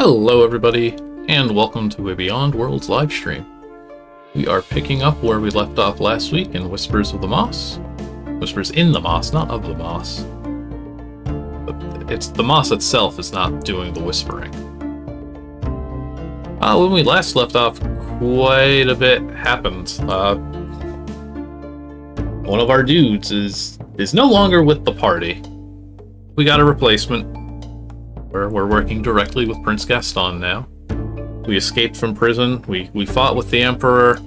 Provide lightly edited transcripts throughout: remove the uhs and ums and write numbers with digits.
Hello everybody, and welcome to a Beyond Worlds livestream. We are picking up where we left off last week in Whispers of the Moss. Whispers in the Moss, not of the Moss. But it's the Moss itself is not doing the whispering. When we last left off, quite a bit happened. One of our dudes is no longer with the party. We got a replacement. We're working directly with Prince Gaston now. We escaped from prison. We fought with the Emperor.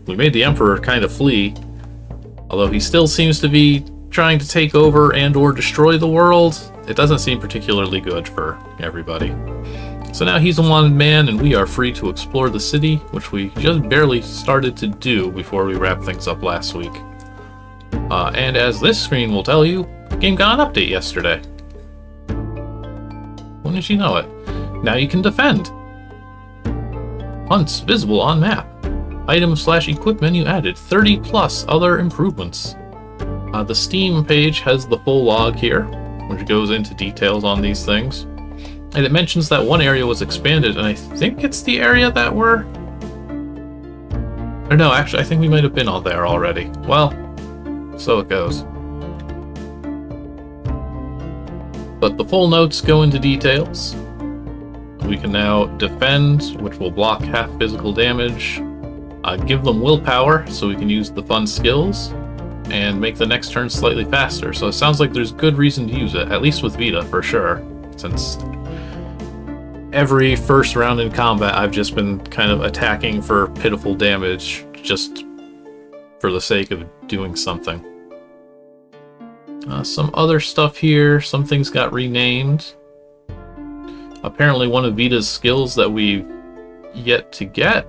We made the Emperor kind of flee. Although he still seems to be trying to take over and or destroy the world. It doesn't seem particularly good for everybody. So now he's a wanted man and we are free to explore the city, which we just barely started to do before we wrapped things up last week. And as this screen will tell you, the game got an update yesterday. Wouldn't you know it? Now you can defend. Hunts visible on map. Item/equip menu added. 30 plus other improvements. The Steam page has the full log here, which goes into details on these things. And it mentions that one area was expanded, and I think it's the area that we're... Or no, actually, I think we might have been all there already. Well, so it goes. But the full notes go into details. We can now defend, which will block half physical damage, give them willpower so we can use the fun skills, and make the next turn slightly faster. So it sounds like there's good reason to use it, at least with Vita for sure, since every first round in combat I've just been kind of attacking for pitiful damage just for the sake of doing something. Some other stuff here. Some things got renamed. Apparently one of Vita's skills that we've yet to get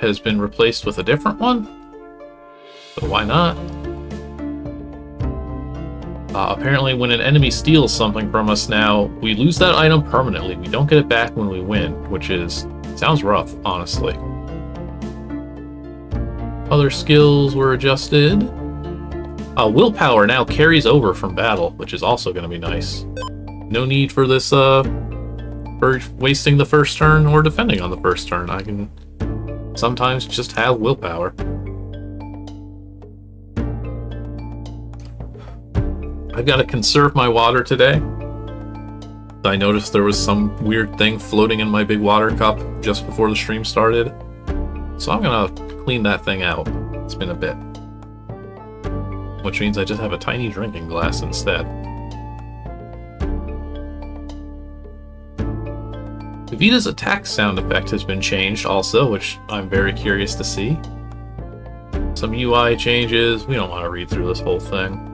has been replaced with a different one. So why not? Apparently when an enemy steals something from us now, we lose that item permanently. We don't get it back when we win, which sounds rough, honestly. Other skills were adjusted. Willpower now carries over from battle, which is also going to be nice. No need for this, for wasting the first turn or defending on the first turn. I can sometimes just have willpower. I've got to conserve my water today. I noticed there was some weird thing floating in my big water cup just before the stream started. So I'm going to clean that thing out. It's been a bit. Which means I just have a tiny drinking glass instead. Vita's attack sound effect has been changed also, which I'm very curious to see. Some UI changes. We don't want to read through this whole thing.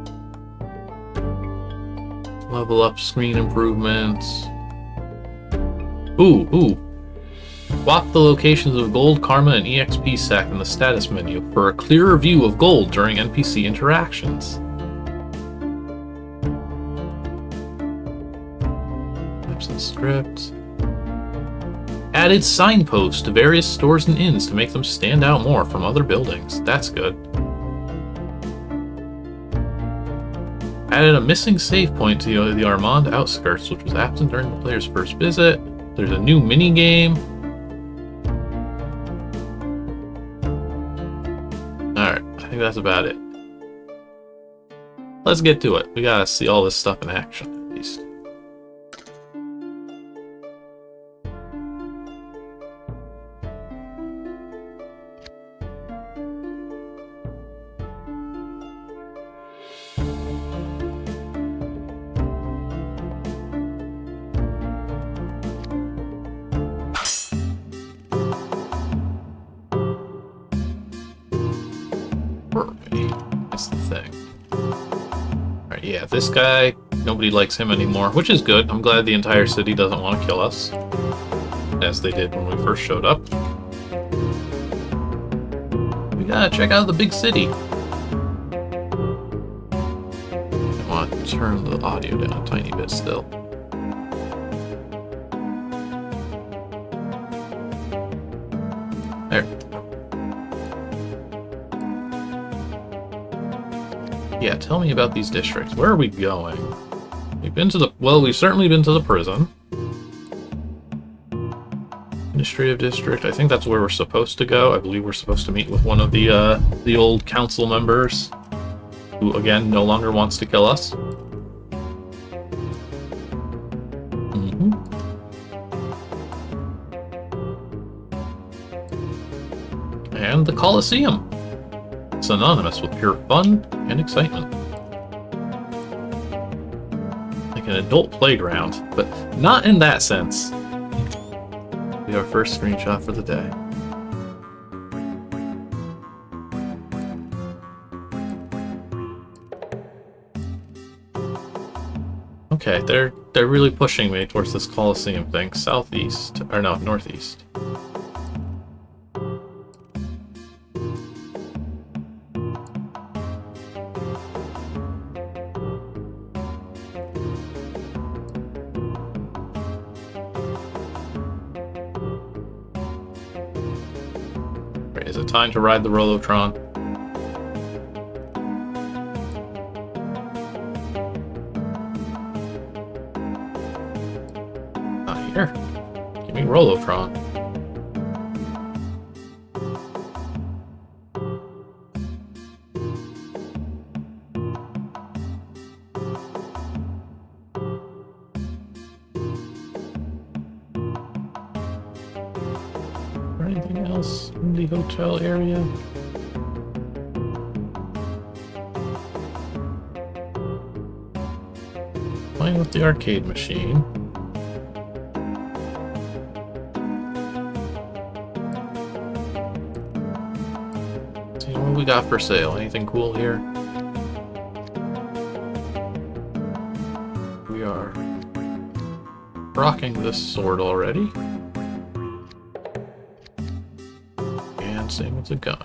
Level up screen improvements. Ooh. Swap the locations of gold, karma, and EXP stack in the status menu for a clearer view of gold during NPC interactions. Types and script. Added signposts to various stores and inns to make them stand out more from other buildings. That's good. Added a missing save point to the Armand outskirts, which was absent during the player's first visit. There's a new mini-game. Alright, I think that's about it. Let's get to it. We gotta see all this stuff in action, at least. That's the thing. Alright, yeah, this guy, nobody likes him anymore, which is good. I'm glad the entire city doesn't want to kill us, as they did when we first showed up. We gotta check out the big city. I want to turn the audio down a tiny bit still. There. Yeah, tell me about these districts. Where are we going? We've been to the... Well, we've certainly been to the prison. Administrative district. I think that's where we're supposed to go. I believe we're supposed to meet with one of the old council members, who again no longer wants to kill us. And the Colosseum. It's synonymous with pure fun and excitement. Like an adult playground, but not in that sense. Be our first screenshot for the day. Okay, they're really pushing me towards this Colosseum thing. Southeast, or no, northeast. Is it time to ride the Rolotron? Not here. Give me Rolotron. Anything else in the hotel area? Playing with the arcade machine. See what we got for sale. Anything cool here? We are rocking this sword already. Same with the gun.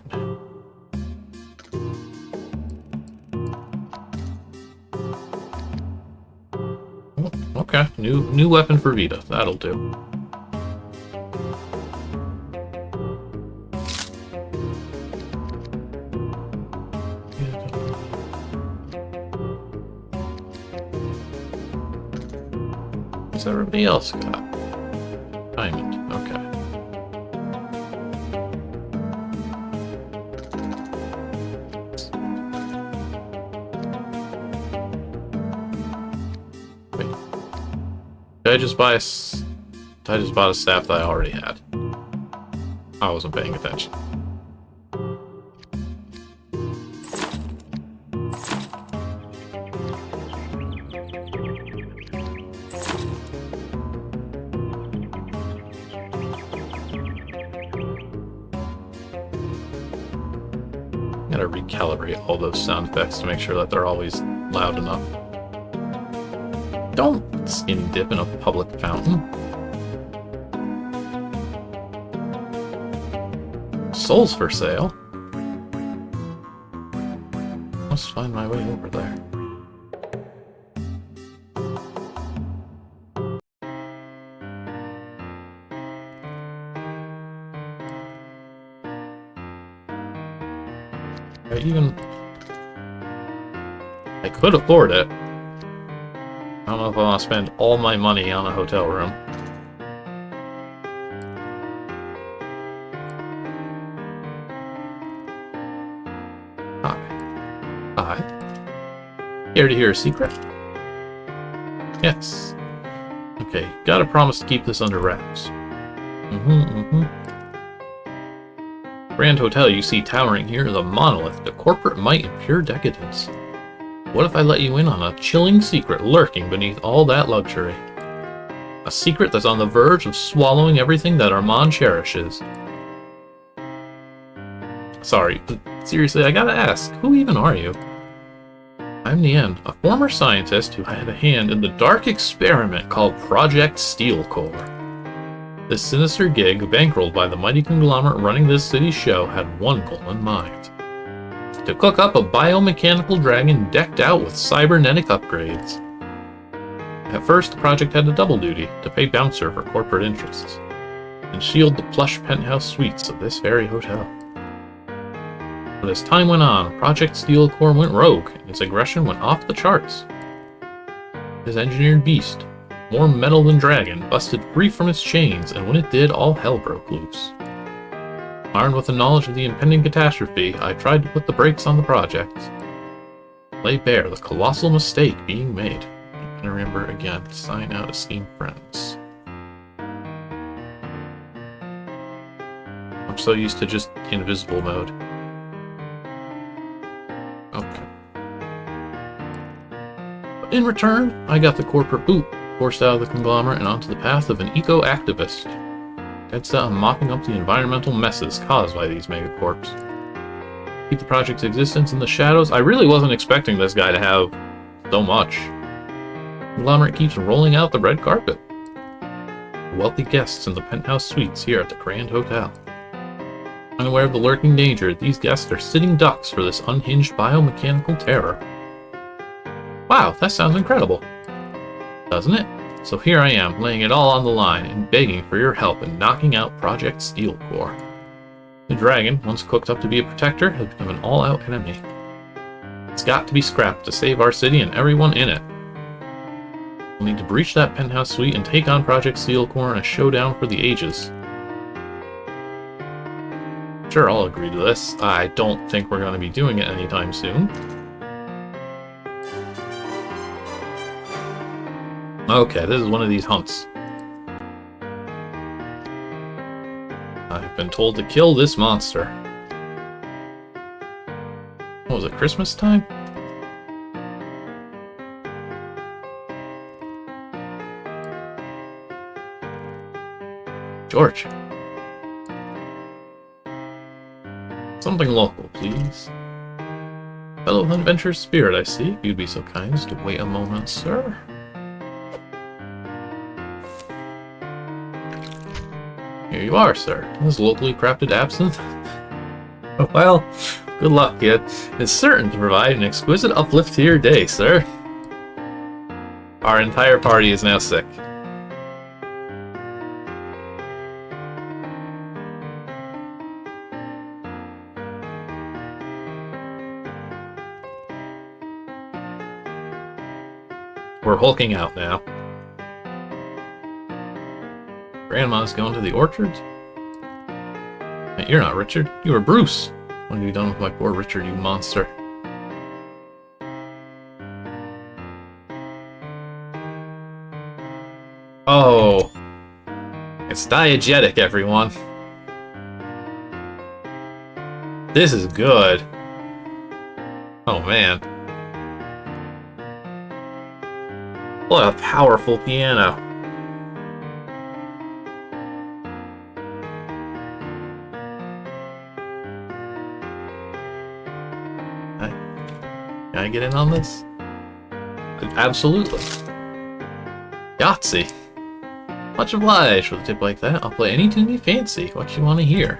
Oh, okay, new weapon for Vita. That'll do. What's everybody else got? Diamond. Okay. Did I just buy a staff that I already had? I wasn't paying attention. Gotta recalibrate all those sound effects to make sure that they're always loud enough. Don't skinny dip in a public fountain. Souls for sale. Must find my way over there. I could afford it. I don't know if I want to spend all my money on a hotel room. Hi. Care to hear a secret? Yes. Okay, gotta promise to keep this under wraps. Grand hotel you see towering here is a monolith to corporate might and pure decadence. What if I let you in on a chilling secret lurking beneath all that luxury? A secret that's on the verge of swallowing everything that Armand cherishes. Sorry, but seriously, I gotta ask, who even are you? I'm Nien, a former scientist who had a hand in the dark experiment called Project Steel Core. This sinister gig, bankrolled by the mighty conglomerate running this city's show, had one goal in mind. To cook up a biomechanical dragon decked out with cybernetic upgrades. At first, the project had a double duty, to pay Bouncer for corporate interests, and shield the plush penthouse suites of this very hotel. But as time went on, Project Steel Core went rogue, and its aggression went off the charts. His engineered beast, More metal than Dragon busted free from its chains, and when it did, all hell broke loose. Armed with the knowledge of the impending catastrophe, I tried to put the brakes on the project. Lay bare the colossal mistake being made. And remember again, sign out esteemed friends. I'm so used to just invisible mode. Okay. But in return, I got the corporate boot, forced out of the conglomerate and onto the path of an eco-activist. Dead set on mopping up the environmental messes caused by these megacorps. Keep the project's existence in the shadows. I really wasn't expecting this guy to have so much. The conglomerate keeps rolling out the red carpet. Wealthy guests in the penthouse suites here at the Grand Hotel. Unaware of the lurking danger, these guests are sitting ducks for this unhinged biomechanical terror. Wow, that sounds incredible. Doesn't it? So here I am, laying it all on the line and begging for your help in knocking out Project Steel Core. The dragon, once cooked up to be a protector, has become an all-out enemy. It's got to be scrapped to save our city and everyone in it. We'll need to breach that penthouse suite and take on Project Steel Core in a showdown for the ages. Sure, I'll agree to this. I don't think we're going to be doing it anytime soon. Okay, this is one of these hunts. I've been told to kill this monster. What was it, Christmas time? George. Something local, please. Fellow adventurous spirit, I see. If you'd be so kind as to wait a moment, sir. Here you are, sir. This locally crafted absinthe? Well, good luck, kid. It's certain to provide an exquisite uplift to your day, sir. Our entire party is now sick. We're hulking out now. Grandma's going to the orchard? Hey, you're not Richard. You were Bruce. What have you done with my poor Richard, you monster? Oh. It's diegetic, everyone. This is good. Oh, man. What a powerful piano. Can I get in on this? Absolutely. Yahtzee. Much obliged for a tip like that. I'll play any tune you fancy. What you want to hear?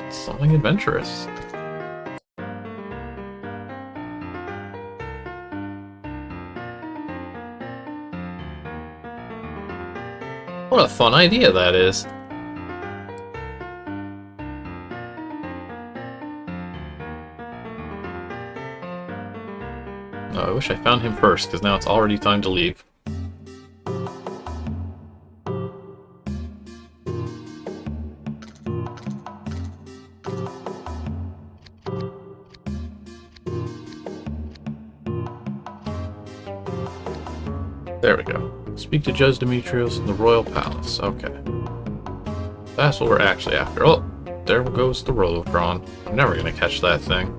Something adventurous. What a fun idea that is. Oh, I wish I found him first, because now it's already time to leave. There we go. Speak to Judge Demetrios in the Royal Palace. Okay. That's what we're actually after. Oh, there goes the Rolocron. I'm never gonna catch that thing.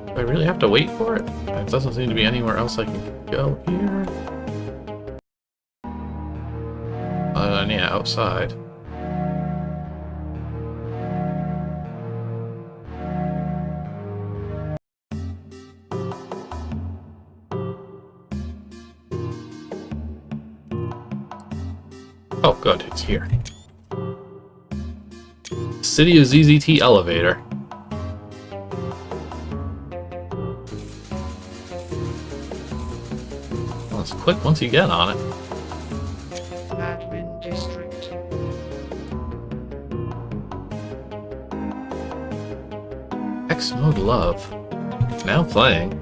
Do I really have to wait for it? There doesn't seem to be anywhere else I can go here. Other than, yeah, outside. Oh, good, it's here. City of ZZT elevator. Well, it's quick once you get on it. Admin district. X mode love. Now playing.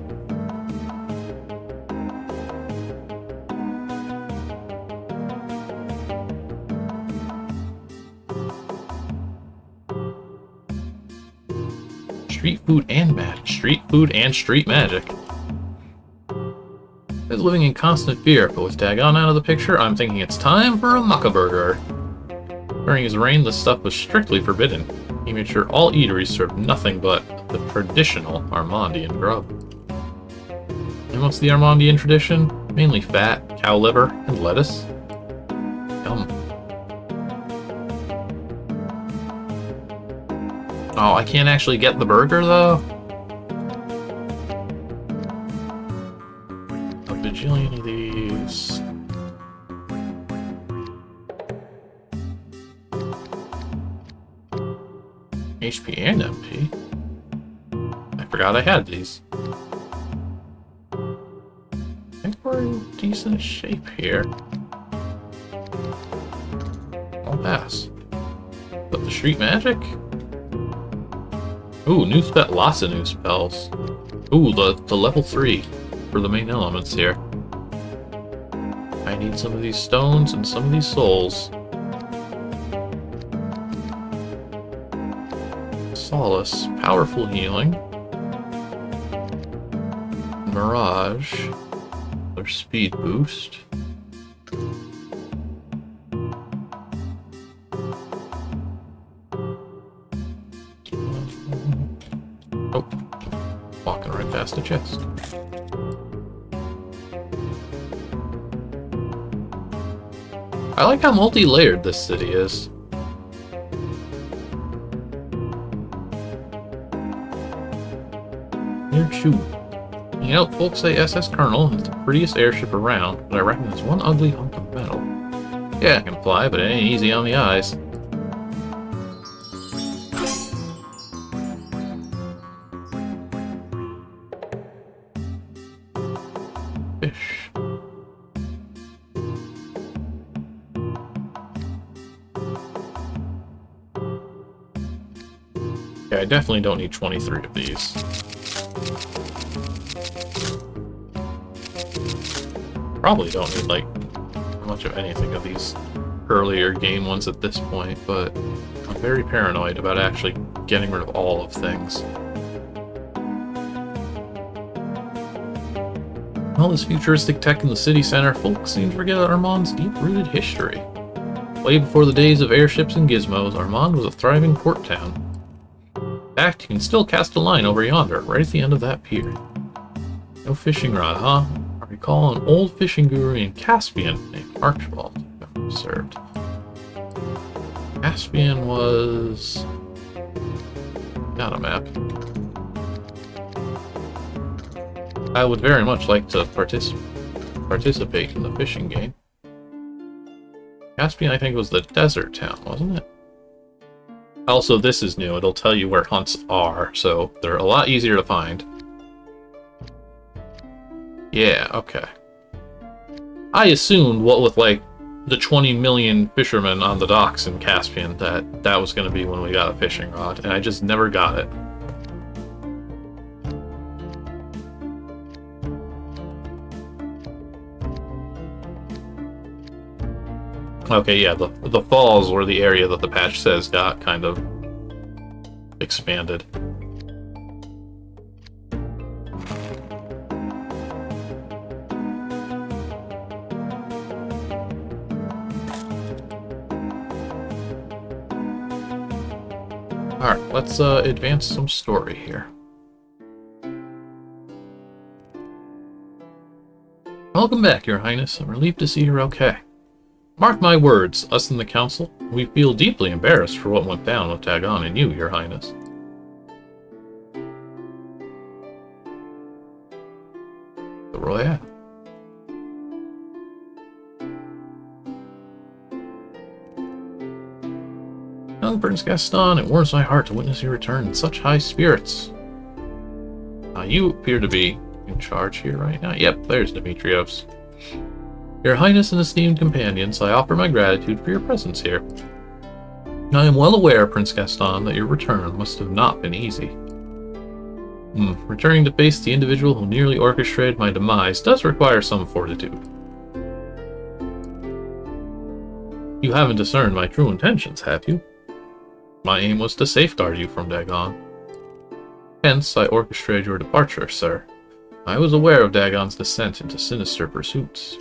Street food and magic. Street food and street magic. Is living in constant fear, but with Dagon out of the picture, I'm thinking it's time for a mucka burger. During his reign, this stuff was strictly forbidden. He made sure all eateries served nothing but the traditional Armandian grub. And what's the Armandian tradition? Mainly fat, cow liver, and lettuce. Yum. Oh, I can't actually get the burger, though? A bajillion of these. HP and MP. I forgot I had these. I think we're in decent shape here. I'll pass. But the street magic? Ooh, new spell. Lots of new spells. Ooh, the level 3 for the main elements here. I need some of these stones and some of these souls. Solace, powerful healing, Mirage, their speed boost. Oh, walking right past the chest. I like how multi-layered this city is. Shoot. You know, folks say SS Kernel is the prettiest airship around, but I reckon it's one ugly hunk of metal. Yeah, it can fly, but it ain't easy on the eyes. Fish. Yeah, I definitely don't need 23 of these. Probably don't need, like, much of anything of these earlier game ones at this point, but I'm very paranoid about actually getting rid of all of things. All this futuristic tech in the city center, folks seem to forget Armand's deep-rooted history. Way before the days of airships and gizmos, Armand was a thriving port town. In fact, you can still cast a line over yonder, right at the end of that pier. No fishing rod, huh? I recall an old fishing guru in Caspian named Archibald who served. Caspian was... Got a map. I would very much like to participate in the fishing game. Caspian, I think, was the desert town, wasn't it? Also, this is new. It'll tell you where hunts are, so they're a lot easier to find. Yeah, okay. I assumed, what with, like, the 20 million fishermen on the docks in Caspian, that was going to be when we got a fishing rod, and I just never got it. Okay, yeah, the falls were the area that the patch says got kind of expanded. Alright, let's advance some story here. Welcome back, Your Highness. I'm relieved to see you're okay. Mark my words, us in the council, we feel deeply embarrassed for what went down with Dagon and you, Your Highness. The Royale. Young Prince Gaston, it warms my heart to witness your return in such high spirits. You appear to be in charge here right now. Yep, there's Demetrios. Your Highness and esteemed companions, I offer my gratitude for your presence here. I am well aware, Prince Gaston, that your return must have not been easy. Returning to face the individual who nearly orchestrated my demise does require some fortitude. You haven't discerned my true intentions, have you? My aim was to safeguard you from Dagon. Hence, I orchestrated your departure, sir. I was aware of Dagon's descent into sinister pursuits,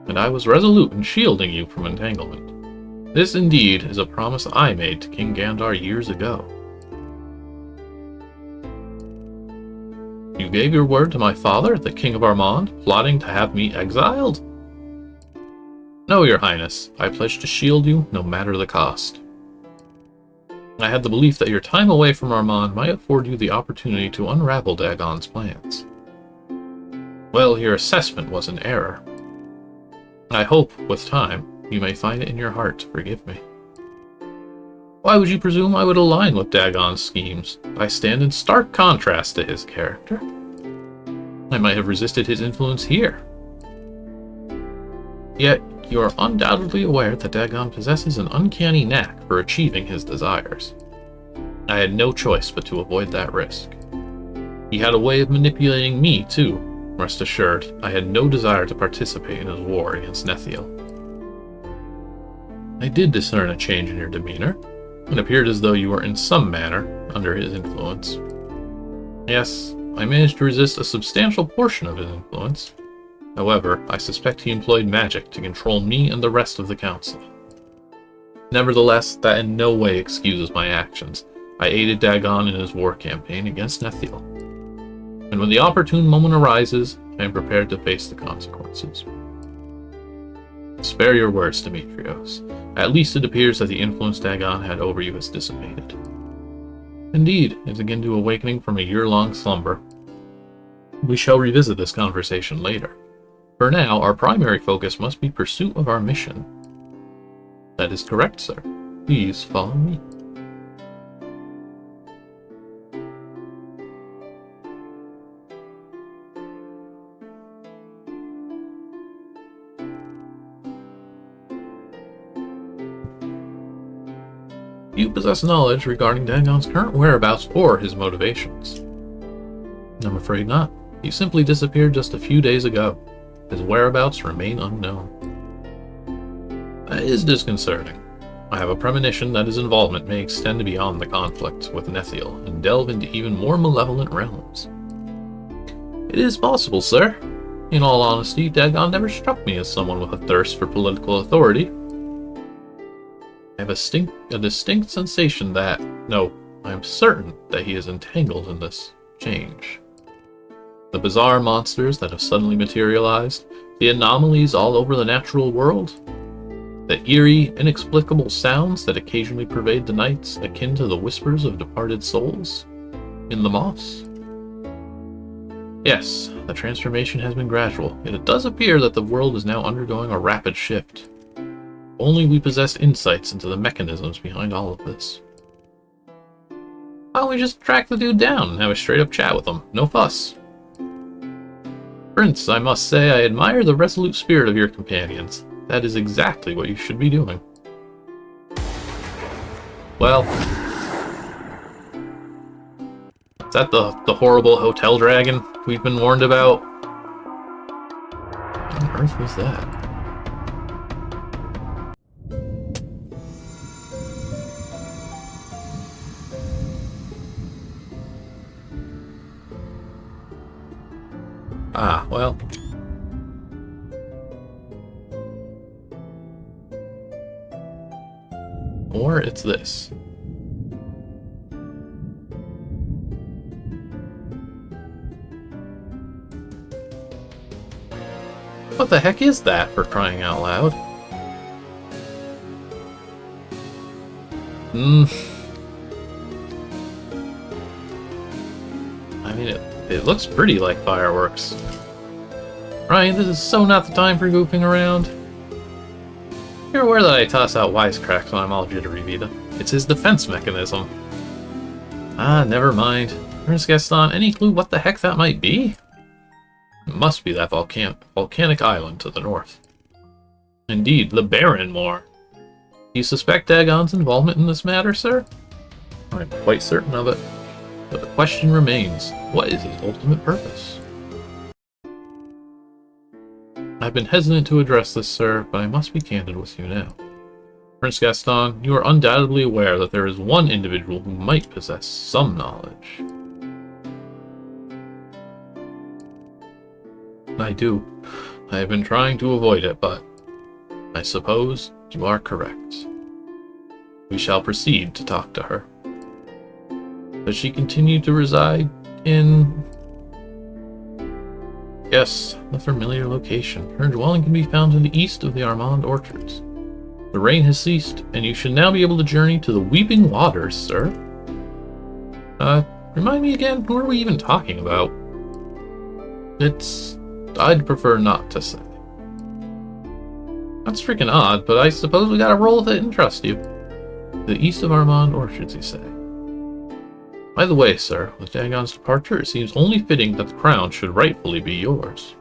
and I was resolute in shielding you from entanglement. This, indeed, is a promise I made to King Gandar years ago. You gave your word to my father, the King of Armand, plotting to have me exiled? No, your highness. I pledge to shield you, no matter the cost. I had the belief that your time away from Armand might afford you the opportunity to unravel Dagon's plans. Well, your assessment was an error. I hope, with time, you may find it in your heart to forgive me. Why would you presume I would align with Dagon's schemes? I stand in stark contrast to his character. I might have resisted his influence here. Yet, you are undoubtedly aware that Dagon possesses an uncanny knack for achieving his desires. I had no choice but to avoid that risk. He had a way of manipulating me, too. Rest assured, I had no desire to participate in his war against Nethiel. I did discern a change in your demeanor. It appeared as though you were in some manner under his influence. Yes, I managed to resist a substantial portion of his influence. However, I suspect he employed magic to control me and the rest of the council. Nevertheless, that in no way excuses my actions. I aided Dagon in his war campaign against Nethiel. And when the opportune moment arises, I am prepared to face the consequences. Spare your words, Demetrios. At least it appears that the influence Dagon had over you has dissipated. Indeed, it's akin to awakening from a year-long slumber. We shall revisit this conversation later. For now, our primary focus must be pursuit of our mission. That is correct, sir. Please follow me. You possess knowledge regarding Dagon's current whereabouts or his motivations. I'm afraid not. He simply disappeared just a few days ago. His whereabouts remain unknown. That is disconcerting. I have a premonition that his involvement may extend beyond the conflict with Nethiel and delve into even more malevolent realms. It is possible, sir. In all honesty, Dagon never struck me as someone with a thirst for political authority. I have a distinct sensation that, no, I am certain that he is entangled in this change. The bizarre monsters that have suddenly materialized, the anomalies all over the natural world, the eerie, inexplicable sounds that occasionally pervade the nights, akin to the whispers of departed souls in the moss. Yes, the transformation has been gradual, yet it does appear that the world is now undergoing a rapid shift. Only we possess insights into the mechanisms behind all of this. Why don't we just track the dude down and have a straight-up chat with him? No fuss. Prince, I must say I admire the resolute spirit of your companions. That is exactly what you should be doing. Well, is that the horrible hotel dragon we've been warned about? What on earth was that? Ah, well. Or it's this. What the heck is that, for crying out loud? I mean, it looks pretty like fireworks. Ryan, this is so not the time for goofing around. You're aware that I toss out wisecracks when I'm all jittery, Vita. It's his defense mechanism. Ah, never mind. Prince Gaston, any clue what the heck that might be? It must be that volcanic island to the north. Indeed, the Baronmore. Do you suspect Dagon's involvement in this matter, sir? I'm quite certain of it. But the question remains, what is his ultimate purpose? I've been hesitant to address this, sir, but I must be candid with you now. Prince Gaston, you are undoubtedly aware that there is one individual who might possess some knowledge. I do. I have been trying to avoid it, but I suppose you are correct. We shall proceed to talk to her. Does she continue to reside in... Yes, the familiar location. Her dwelling can be found in the east of the Armand orchards. The rain has ceased, and you should now be able to journey to the Weeping Waters, sir. Remind me again, who are we even talking about? I'd prefer not to say. That's freaking odd, but I suppose we gotta roll with it and trust you. The east of Armand orchards, you say. By the way, sir, with Dagon's departure, it seems only fitting that the crown should rightfully be yours.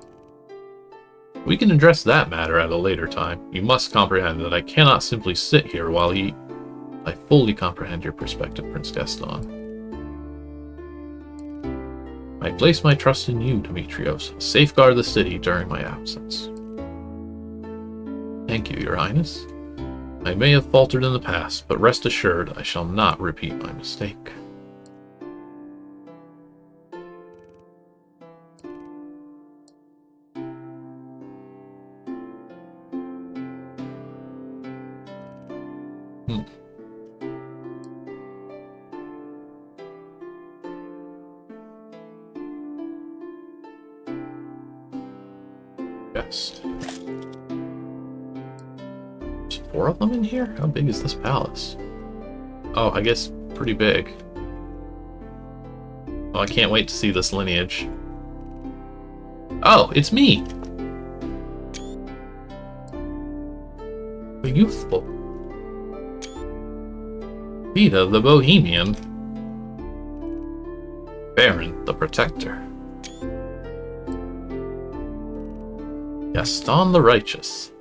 We can address that matter at a later time. You must comprehend that I cannot simply sit here while he... I fully comprehend your perspective, Prince Gaston. I place my trust in you, Demetrios. Safeguard the city during my absence. Thank you, Your Highness. I may have faltered in the past, but rest assured I shall not repeat my mistake. Yes. There's 4 of them in here? How big is this palace? Oh, I guess pretty big. Oh, I can't wait to see this lineage. Oh, it's me! The youthful. Vita the Bohemian. Baron the Protector. Gaston the Righteous.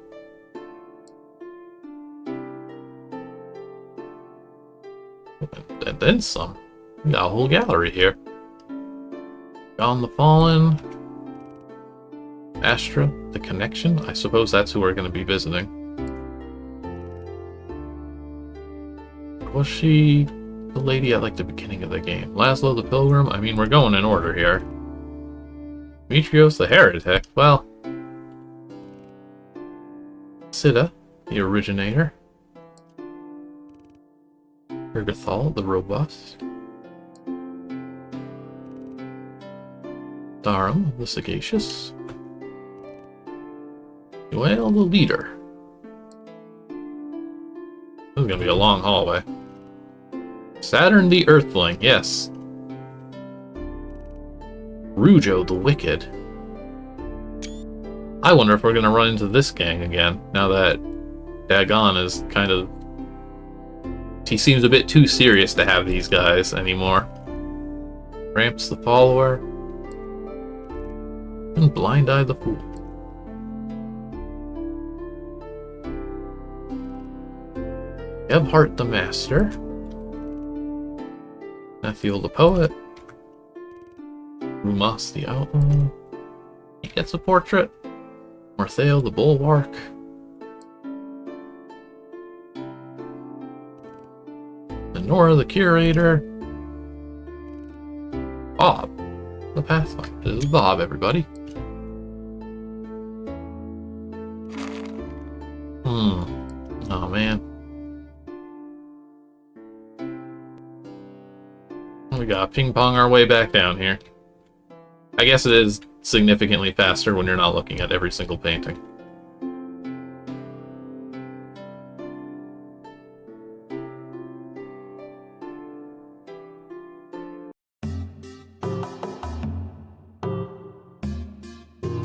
And then some. We got a whole gallery here. Dagon the Fallen. Astra, the Connection. I suppose that's who we're going to be visiting. Was she the lady at like the beginning of the game? Laszlo the Pilgrim? I mean, we're going in order here. Demetrios the Heretic? Well... Sida, the Originator. Ergothal, the Robust. Darum, the Sagacious. Well, the Leader. This is gonna be a long hallway. Saturn the Earthling, yes. Rujo the Wicked. I wonder if we're gonna run into this gang again, now that Dagon is kind of... He seems a bit too serious to have these guys anymore. Ramps the Follower. And Blind Eye the Fool. Gebhardt the Master. Nethiel the Poet. Rumas the Outlaw. He gets a portrait. Martheo the Bulwark. Nora the Curator. Bob the Pathfinder. This is Bob, everybody. Oh man. We gotta ping pong our way back down here. I guess it is significantly faster when you're not looking at every single painting.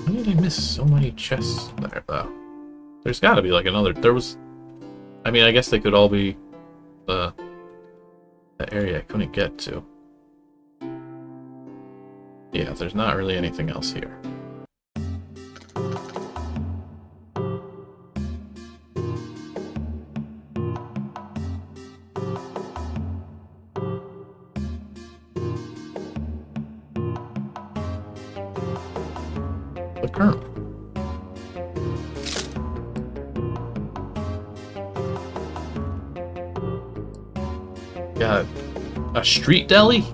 Why did I miss so many chests there, though? There's gotta be like another... There was... I mean, I guess they could all be the area I couldn't get to. Yeah, there's not really anything else here. Kernel. Got a street deli?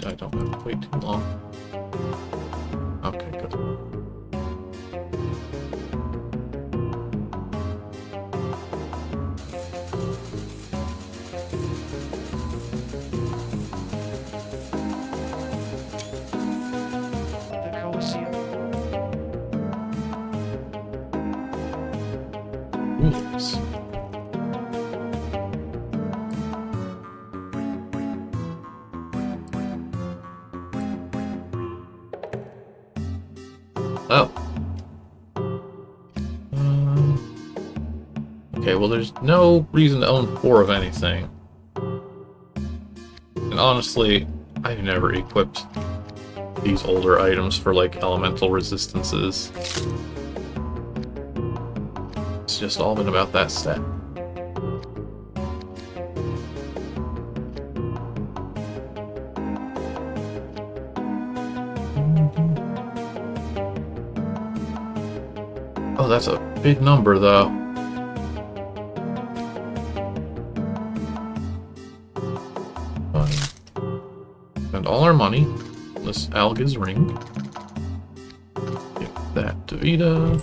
I don't have to wait too long. Okay, good. Oops. Oh. Okay, well there's no reason to own 4 of anything. And honestly, I've never equipped these older items for, like, elemental resistances. It's just all been about that stat. Oh, that's a big number, though. Spend all our money on this Alga's ring. Give that to Vita.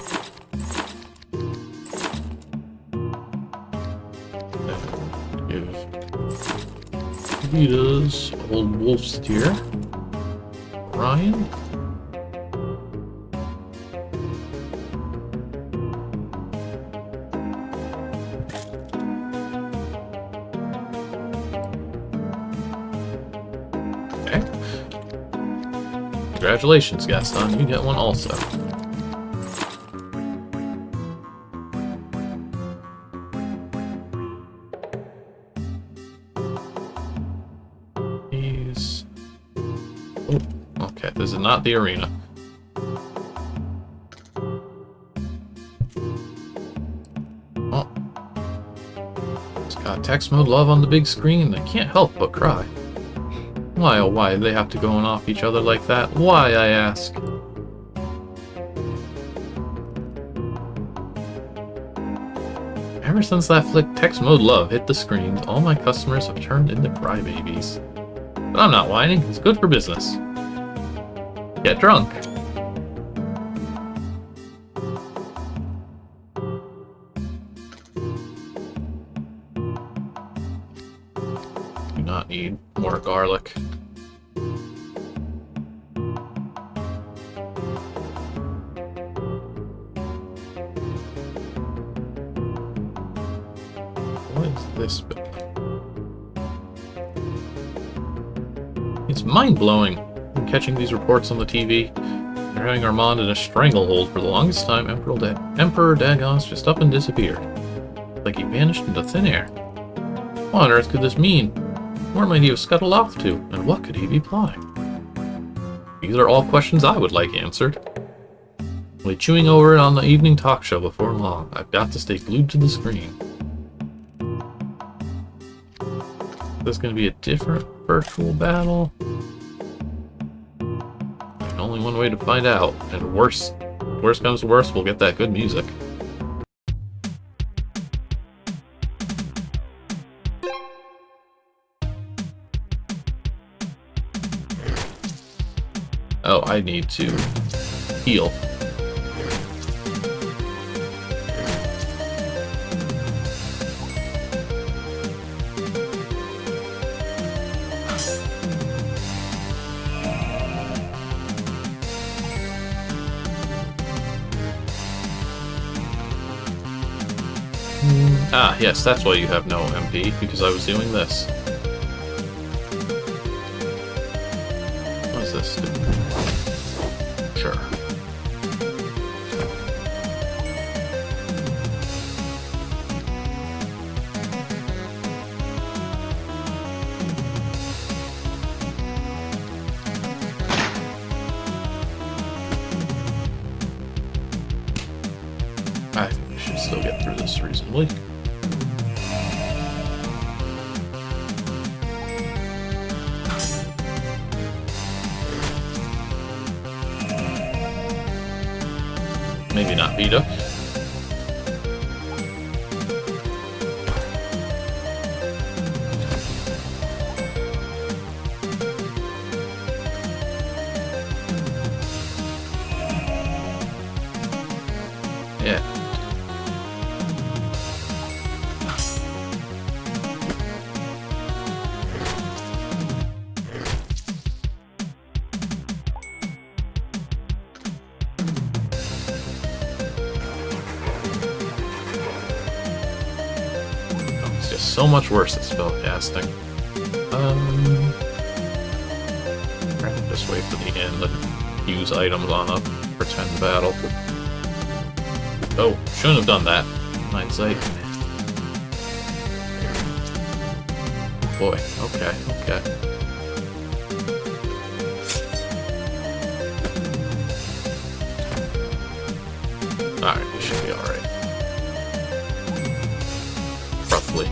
And give Vita's old wolf steer. Ryan. Congratulations, Gaston. You get one also. He's... Oh, okay, this is not the arena. Oh. It's got text mode love on the big screen. I can't help but cry. Why, oh why, they have to go on off each other like that? Why, I ask? Ever since that flick text mode love hit the screens, all my customers have turned into crybabies. But I'm not whining, it's good for business. Get drunk. Do not need more garlic. What is this bit? It's mind-blowing. I'm catching these reports on the TV. They're having Armand in a stranglehold for the longest time. Emperor Dagon's just up and disappeared. Like he vanished into thin air. What on earth could this mean? Where might he have scuttled off to, and what could he be plotting? These are all questions I would like answered. I'll be chewing over it on the evening talk show before long. I've got to stay glued to the screen. There's going to be a different virtual battle. There's only one way to find out, and worst comes to worst, we'll get that good music. Oh, I need to heal. Ah, yes, that's why you have no MP, because I was doing this. What does this do? Sure. seems reasonably. Maybe not Vita. Yeah. So much worse at spell casting. Just wait for the end and use items on a pretend battle. Oh, shouldn't have done that. Hindsight. Boy, okay, okay. Alright, we should be alright. Roughly.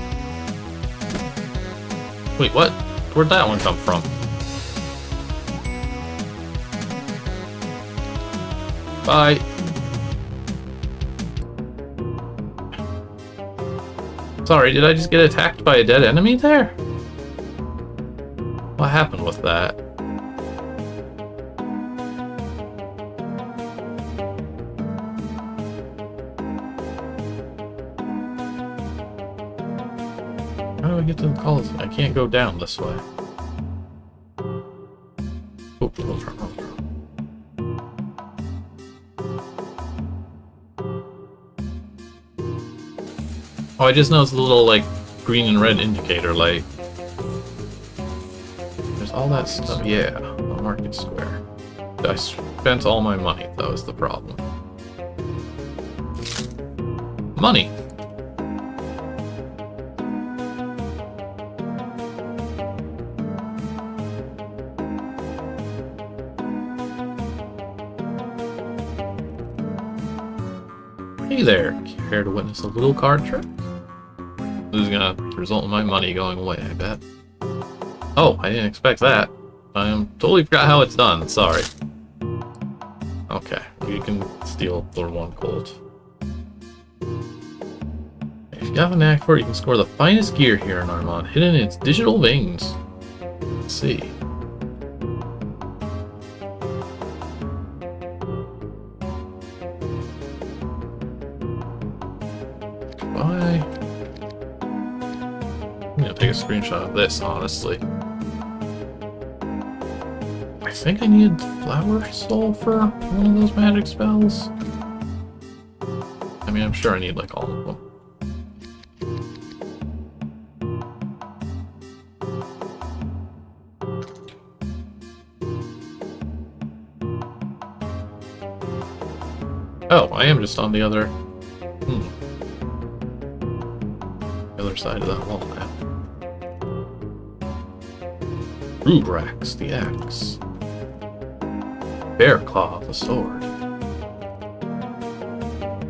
Wait, what? Where'd that one come from? Bye. Sorry, did I just get attacked by a dead enemy there? What happened with that? How do I get to the Coliseum? I can't go down this way. Oh, over. Oh, I just noticed a little, like, green and red indicator light. There's all that stuff. Yeah, the market square. I spent all my money, that was the problem. Money! Hey there! Care to witness a little card trick? This is gonna result in my money going away, I bet. Oh, I didn't expect that. I totally forgot how it's done, sorry. Okay, you can steal for 1 gold. If you have a knack for it, you can score the finest gear here in Armand, hidden in its digital veins. Let's see. Bye. I'm gonna take a screenshot of this, honestly. I think I need Flower Soul for one of those magic spells. I mean, I'm sure I need, like, all of them. Oh, I am just on the other... the other side of that wall now. Rubrax, the axe. Bear Claw, the sword.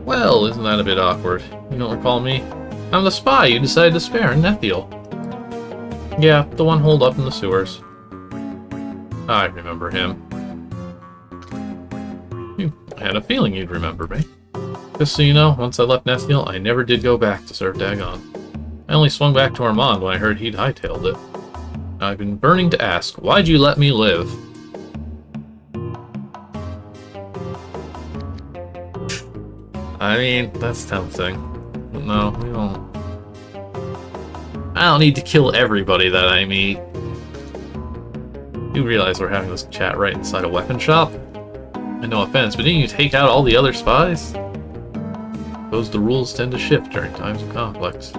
Well, isn't that a bit awkward? You don't recall me? I'm the spy you decided to spare in Nethiel. Yeah, the one holed up in the sewers. I remember him. I had a feeling you'd remember me. Just so you know, once I left Nethiel, I never did go back to serve Dagon. I only swung back to Armand when I heard he'd hightailed it. I've been burning to ask, why'd you let me live? I mean, that's tempting. But no, we don't. I don't need to kill everybody that I meet. You realize we're having this chat right inside a weapon shop? And no offense, but didn't you take out all the other spies? Suppose the rules tend to shift during times of conflict.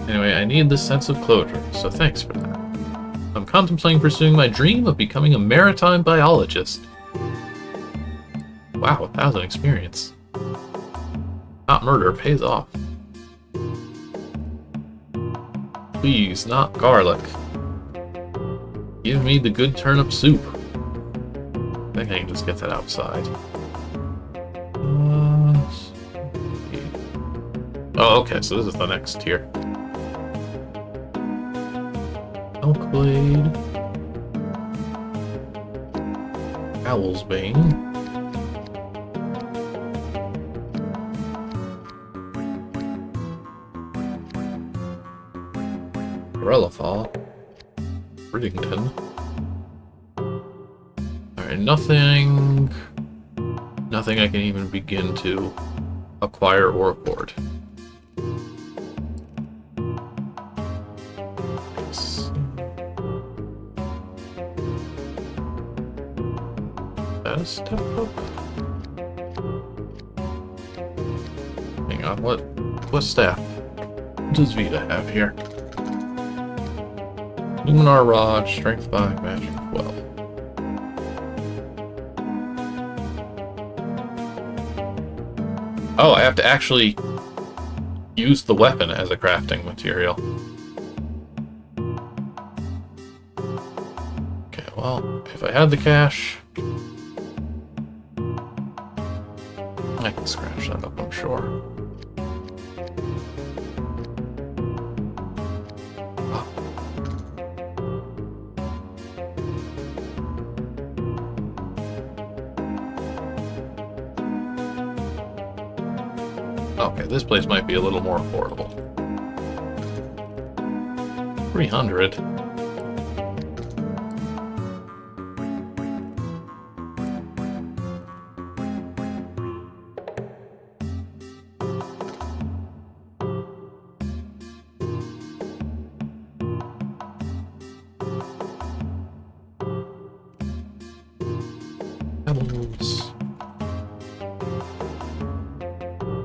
Anyway, I need this sense of closure, so thanks for that. I'm contemplating pursuing my dream of becoming a maritime biologist. Wow, 1,000 experience. Not murder pays off. Please, not garlic. Give me the good turnip soup. I think I can just get that outside. Oh, okay, so this is the next tier. Elkblade. Owl's Bane. Relafall. Bridgington. Alright, nothing I can even begin to acquire or afford. Step up. Hang on, what staff does Vita have here? Luminar Rod, Strength 5, Magic 12. Oh, I have to actually use the weapon as a crafting material. Okay, well, if I had the cash, I can scratch that up, I'm sure. Okay, this place might be a little more affordable. 300.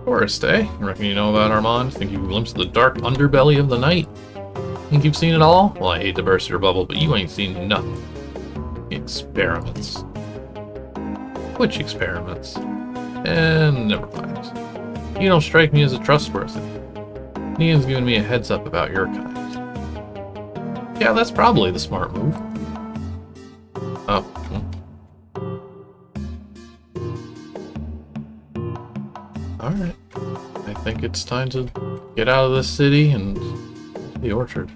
Forest, eh? I reckon you know about Armand? Think you've glimpsed the dark underbelly of the night? Think you've seen it all? Well, I hate to burst your bubble, but you ain't seen nothing. Experiments. Which experiments? And never mind. You don't strike me as a trustworthy. Nian's giving me a heads up about your kind. Yeah, that's probably the smart move. Oh. Alright. I think it's time to get out of this city and the orchard.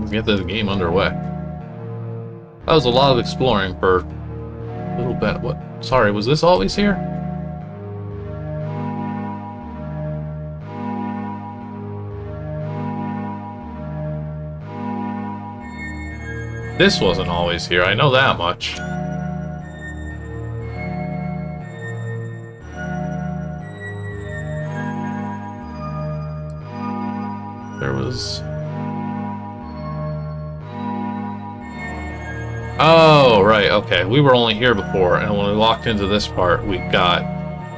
Get this game underway. That was a lot of exploring for a little bit. What? Sorry, was this always here? This wasn't always here, I know that much. There was... Oh, right, okay. We were only here before, and when we walked into this part, we got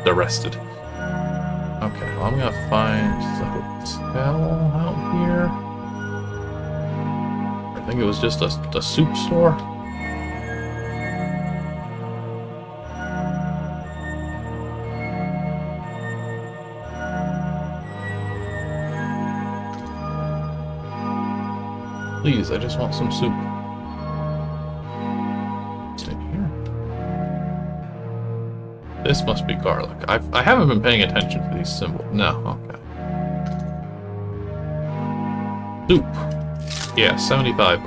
arrested. Okay, well, I'm gonna find the hotel out here. I think it was just a soup store. Please, I just want some soup. This must be garlic. I haven't been paying attention to these symbols. No, okay. Soup. Yeah, 75.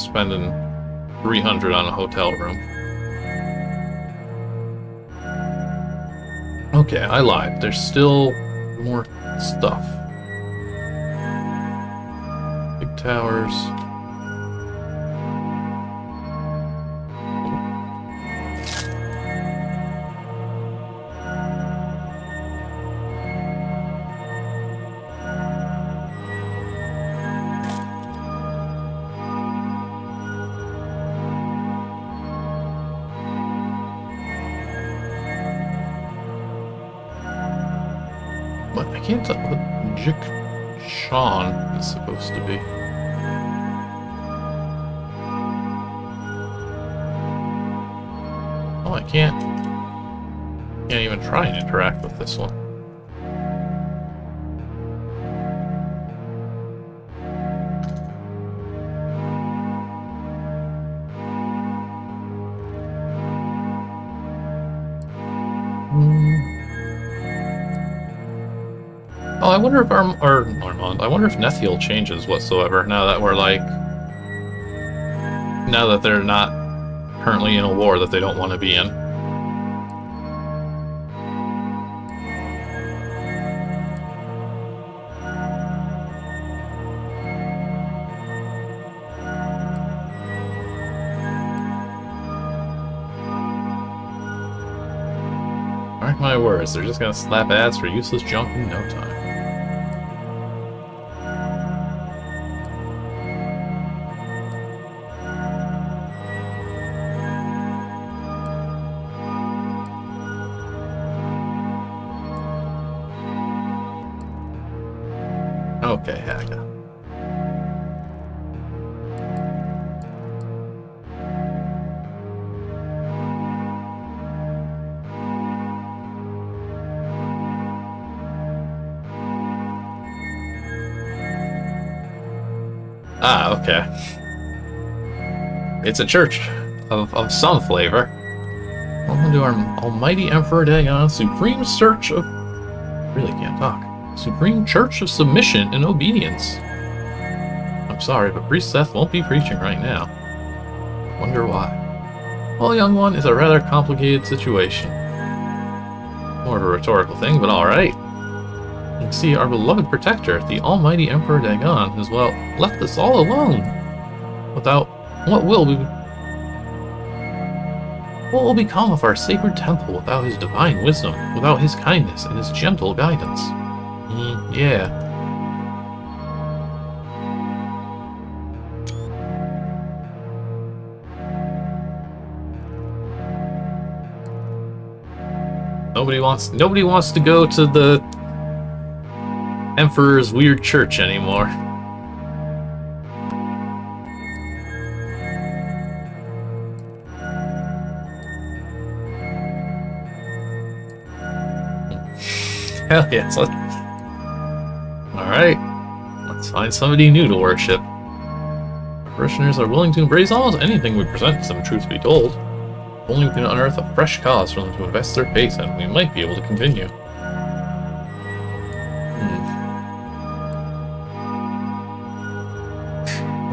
Spending 300 on a hotel room. Okay, I lied. There's still more stuff. Big towers. I can't tell what Jik Sean is supposed to be. Oh, I can't even try and interact with this one. Oh, I wonder if Armand, I wonder if Nethiel changes whatsoever now that we're like, now that they're not currently in a war that they don't want to be in. Mark my words, they're just gonna slap ads for useless junk in no time. Okay, Haga. Ah, okay. It's a church of some flavor. Welcome to our almighty Emperor Dagon, supreme search of... Really can't talk. Supreme Church of Submission and Obedience. I'm sorry, but Priest Seth won't be preaching right now. Wonder why. Well, young one, it's a rather complicated situation. More of a rhetorical thing, but alright. You can see our beloved protector, the almighty Emperor Dagon, has, well, left us all alone. Without... What will become of our sacred temple without his divine wisdom, without his kindness and his gentle guidance? Yeah. Nobody wants to go to the Emperor's weird church anymore. Hell yes, alright. Let's find somebody new to worship. Our parishioners are willing to embrace almost anything we present to them, truth be told. If only we can unearth a fresh cause for them to invest their faith in, we might be able to continue.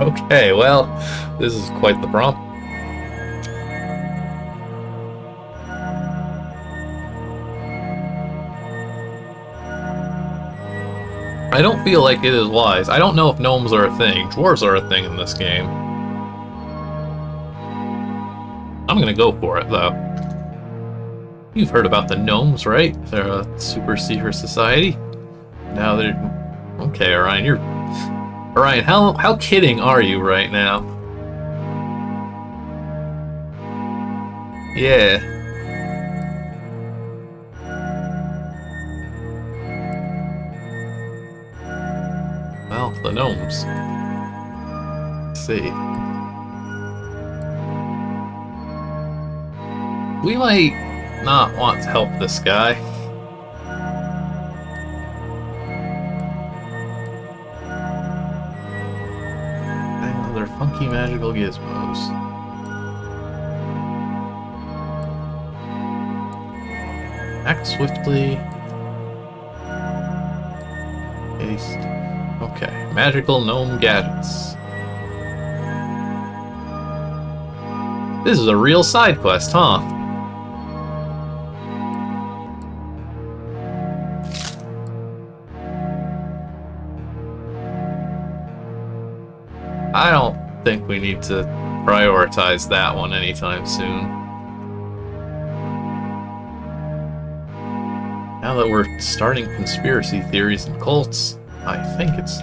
Okay, well, this is quite the prompt. I don't feel like it is wise. I don't know if gnomes are a thing. Dwarves are a thing in this game. I'm gonna go for it, though. You've heard about the gnomes, right? They're a super secret society. Now they're... Okay, Orion, you're... Orion, how kidding are you right now? Yeah. Well, the gnomes. Let's see. We might not want to help this guy. They're funky magical gizmos. Act swiftly. Haste. Okay, magical gnome gadgets. This is a real side quest, huh? I don't think we need to prioritize that one anytime soon. Now that we're starting conspiracy theories and cults, I think it's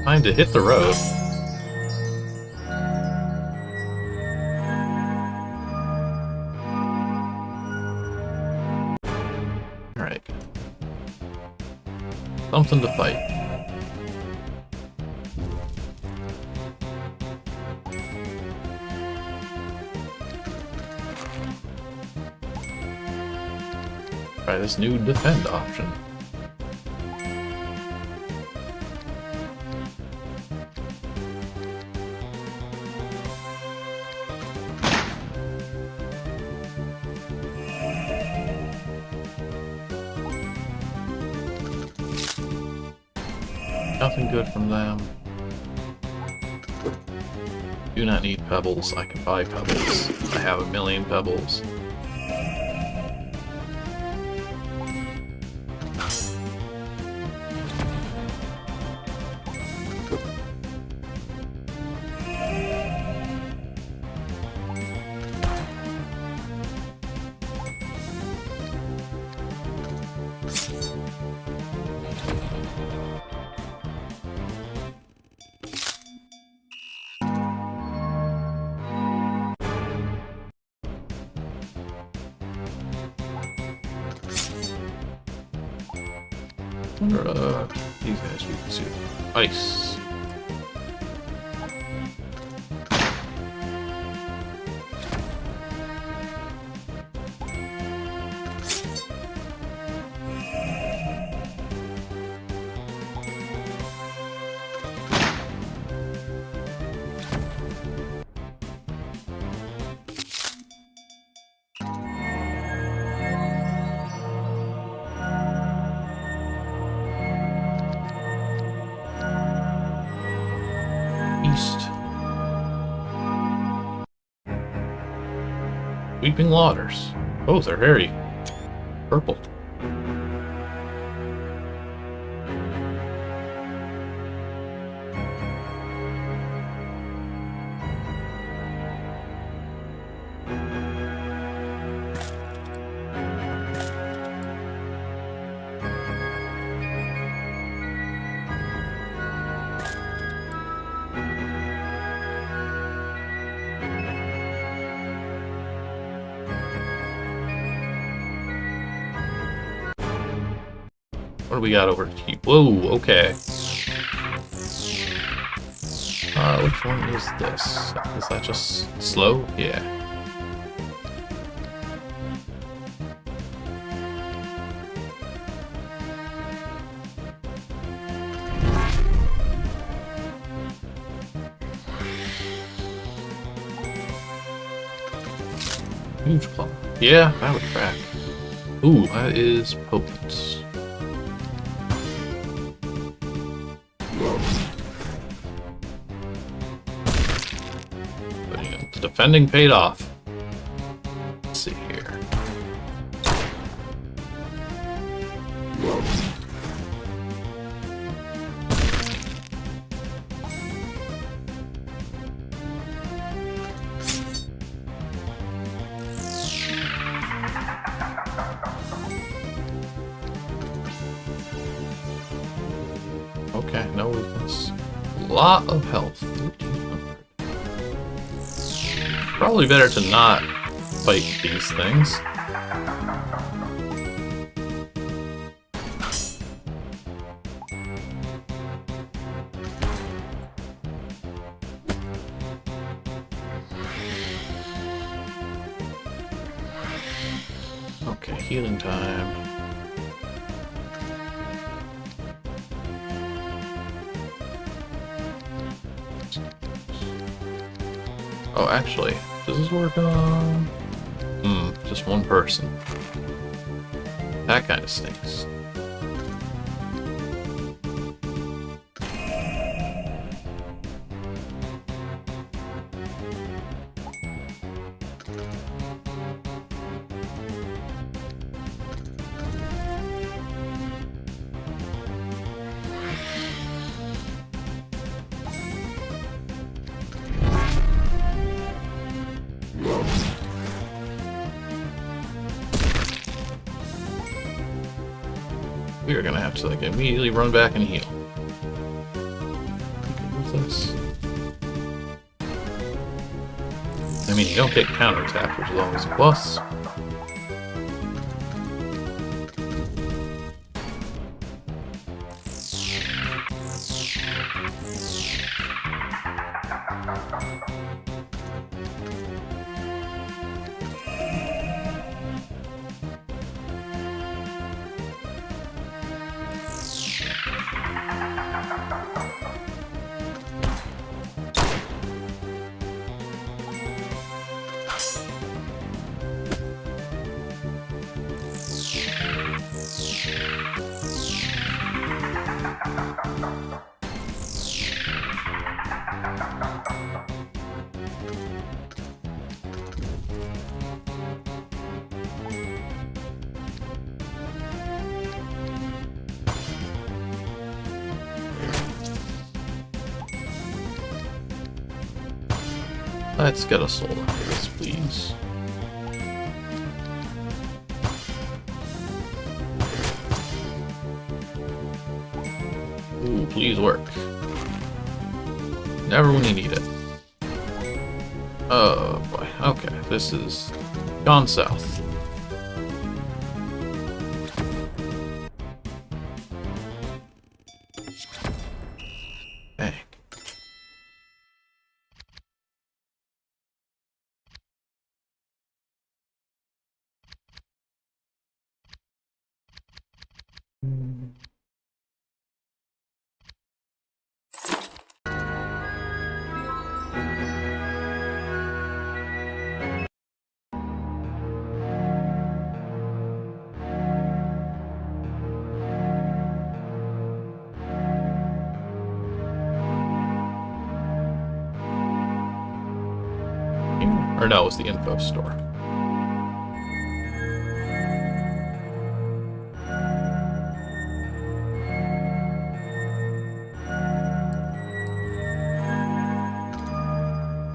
time to hit the road. Alright. Something to fight. Try this new defend option. Nothing good from them. Do not need pebbles. I can buy pebbles. I have 1,000,000 pebbles. These guys we can see. Ice. Weeping Waters. Oh, they're very purple. What do we got over here? Whoa, okay. Which one is this? Is that just slow? Yeah. Huge claw. Yeah, that would crack. Ooh, that is potent. Defending paid off. Let's see here. Okay, no weakness. A lot of health. Probably better to not fight these things. Okay, healing time. Oh, actually, does this work on... just one person. That kind of stinks. We are gonna have to like immediately run back and heal. What's this? I mean, you don't get counterattack, which is always a plus. Let's get a soul out of this, please. Ooh, please work. Never when you need it. Oh boy, okay, this is gone south. Dang. Or no, it was the info store.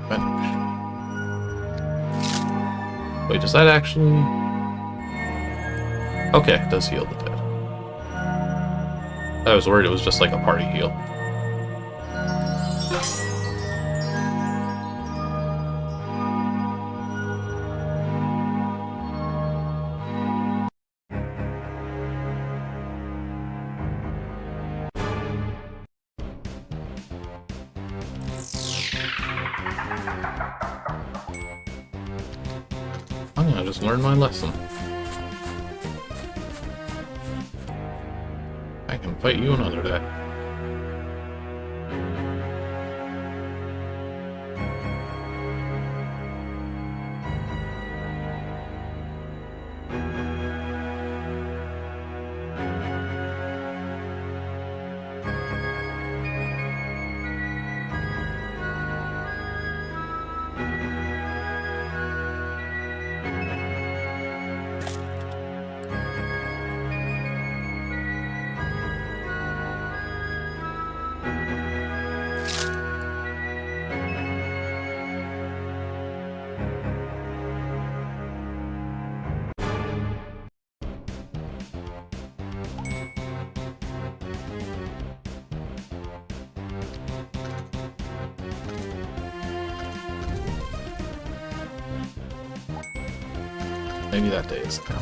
Finish. Wait, does that actually... Okay, it does heal the dead. I was worried it was just like a party heal. I'm gonna just learn my lesson. I can fight you another day. Maybe that day is now.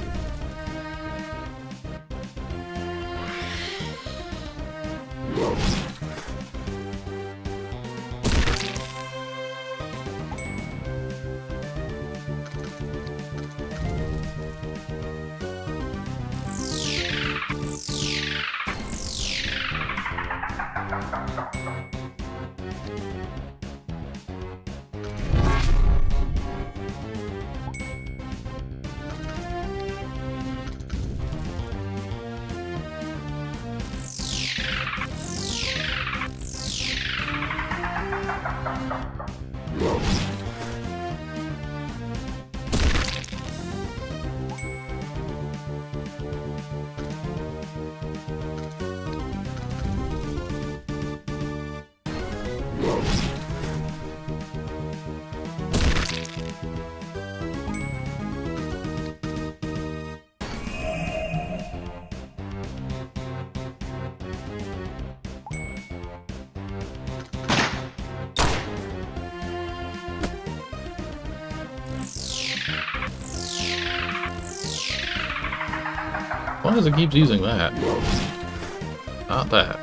As long as it keeps using that. Not that.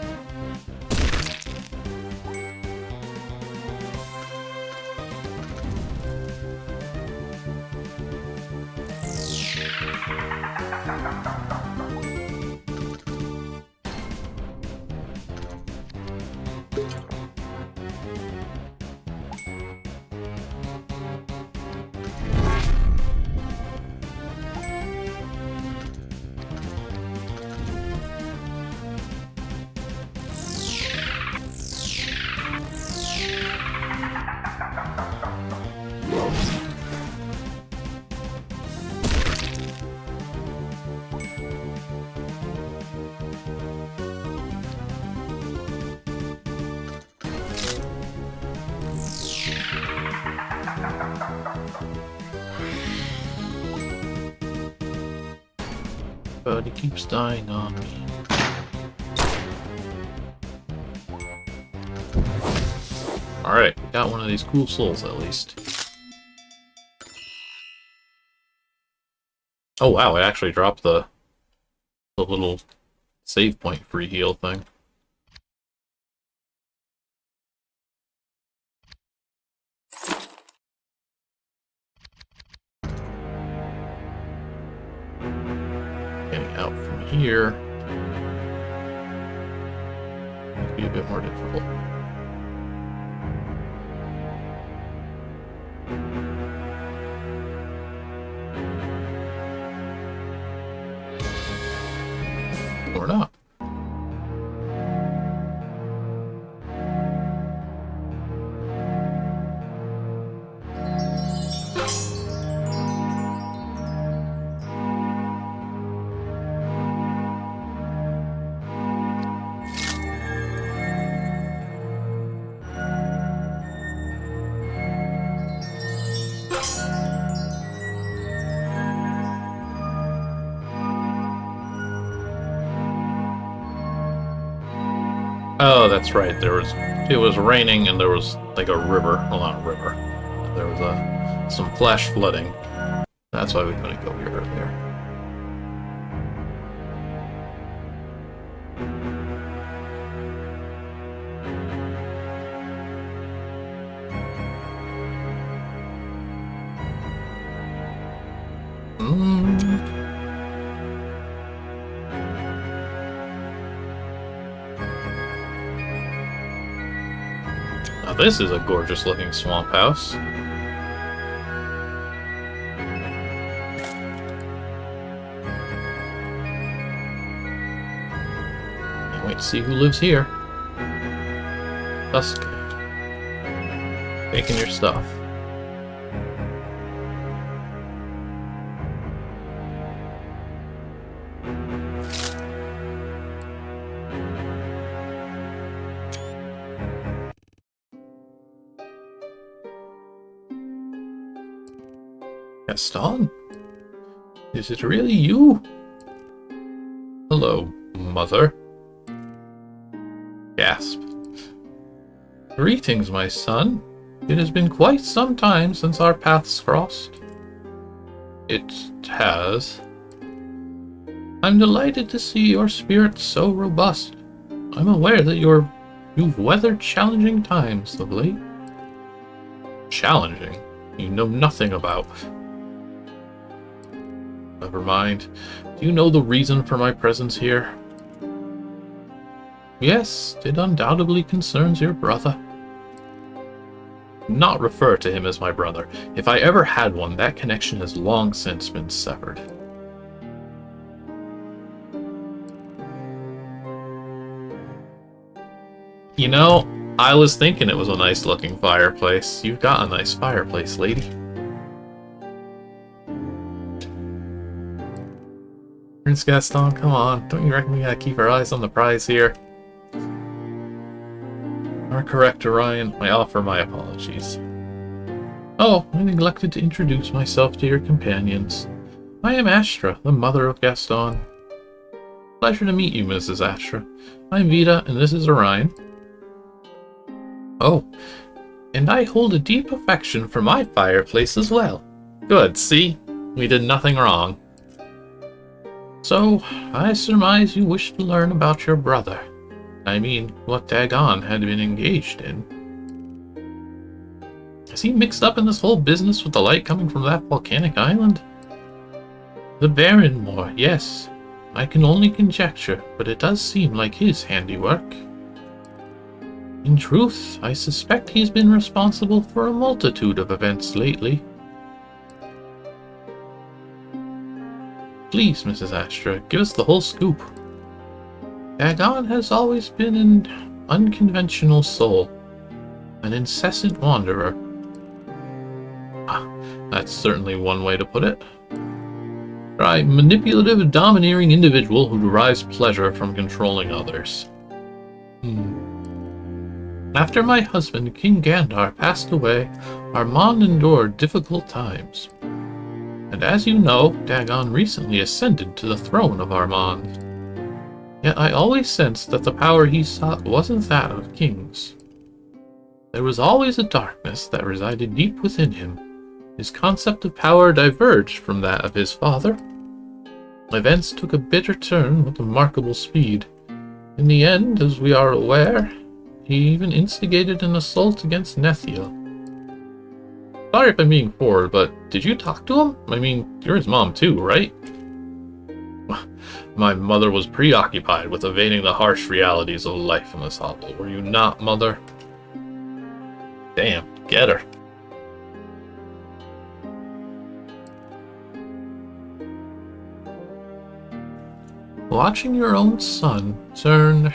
But he keeps dying on me. Alright, we got one of these cool souls at least. Oh wow, it actually dropped the little save point free heal thing. Getting out from here might be a bit more difficult. Or not. Oh, that's right. It was raining and there was like a river. Well, not a river. There was some flash flooding. That's why we couldn't go here earlier. Now this is a gorgeous looking swamp house. Can't wait to see who lives here. Dusk. Taking your stuff. Gaston? Is it really you? Hello, mother. Gasp. Greetings, my son. It has been quite some time since our paths crossed. It has. I'm delighted to see your spirit so robust. I'm aware that you've weathered challenging times of late. Challenging? You know nothing about. Never mind. Do you know the reason for my presence here? Yes, it undoubtedly concerns your brother. Do not refer to him as my brother. If I ever had one, that connection has long since been severed. You know, I was thinking it was a nice looking fireplace. You've got a nice fireplace, lady. Prince Gaston, come on. Don't you reckon we gotta keep our eyes on the prize here? Are correct, Orion. I offer my apologies. Oh, I neglected to introduce myself to your companions. I am Astra, the mother of Gaston. Pleasure to meet you, Mrs. Astra. I'm Vita, and this is Orion. Oh, and I hold a deep affection for my fireplace as well. Good, see? We did nothing wrong. So, I surmise you wish to learn about your brother. I mean, what Dagon had been engaged in. Is he mixed up in this whole business with the light coming from that volcanic island? The Baronmore, yes. I can only conjecture, but it does seem like his handiwork. In truth, I suspect he's been responsible for a multitude of events lately. Please, Mrs. Astra, give us the whole scoop. Dagon has always been an unconventional soul, an incessant wanderer. That's certainly one way to put it. A manipulative, domineering individual who derives pleasure from controlling others. After my husband, King Gandar, passed away, Armand endured difficult times. And as you know, Dagon recently ascended to the throne of Armand. Yet I always sensed that the power he sought wasn't that of kings. There was always a darkness that resided deep within him. His concept of power diverged from that of his father. Events took a bitter turn with remarkable speed. In the end, as we are aware, he even instigated an assault against Nethiel. Sorry if I'm being forward, but did you talk to him? I mean, you're his mom too, right? My mother was preoccupied with evading the harsh realities of life in this hovel. Were you not, Mother? Damn, get her. Watching your own son turn...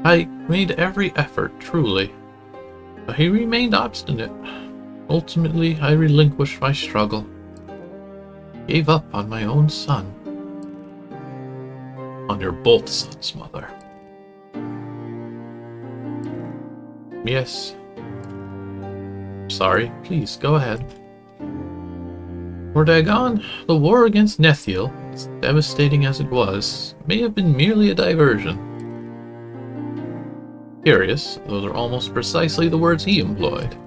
I made every effort, truly, but he remained obstinate. Ultimately, I relinquished my struggle. Gave up on my own son. On your both sons, Mother. Yes. Sorry, please, go ahead. For Dagon, the war against Nethiel, as devastating as it was, may have been merely a diversion. Curious, those are almost precisely the words he employed.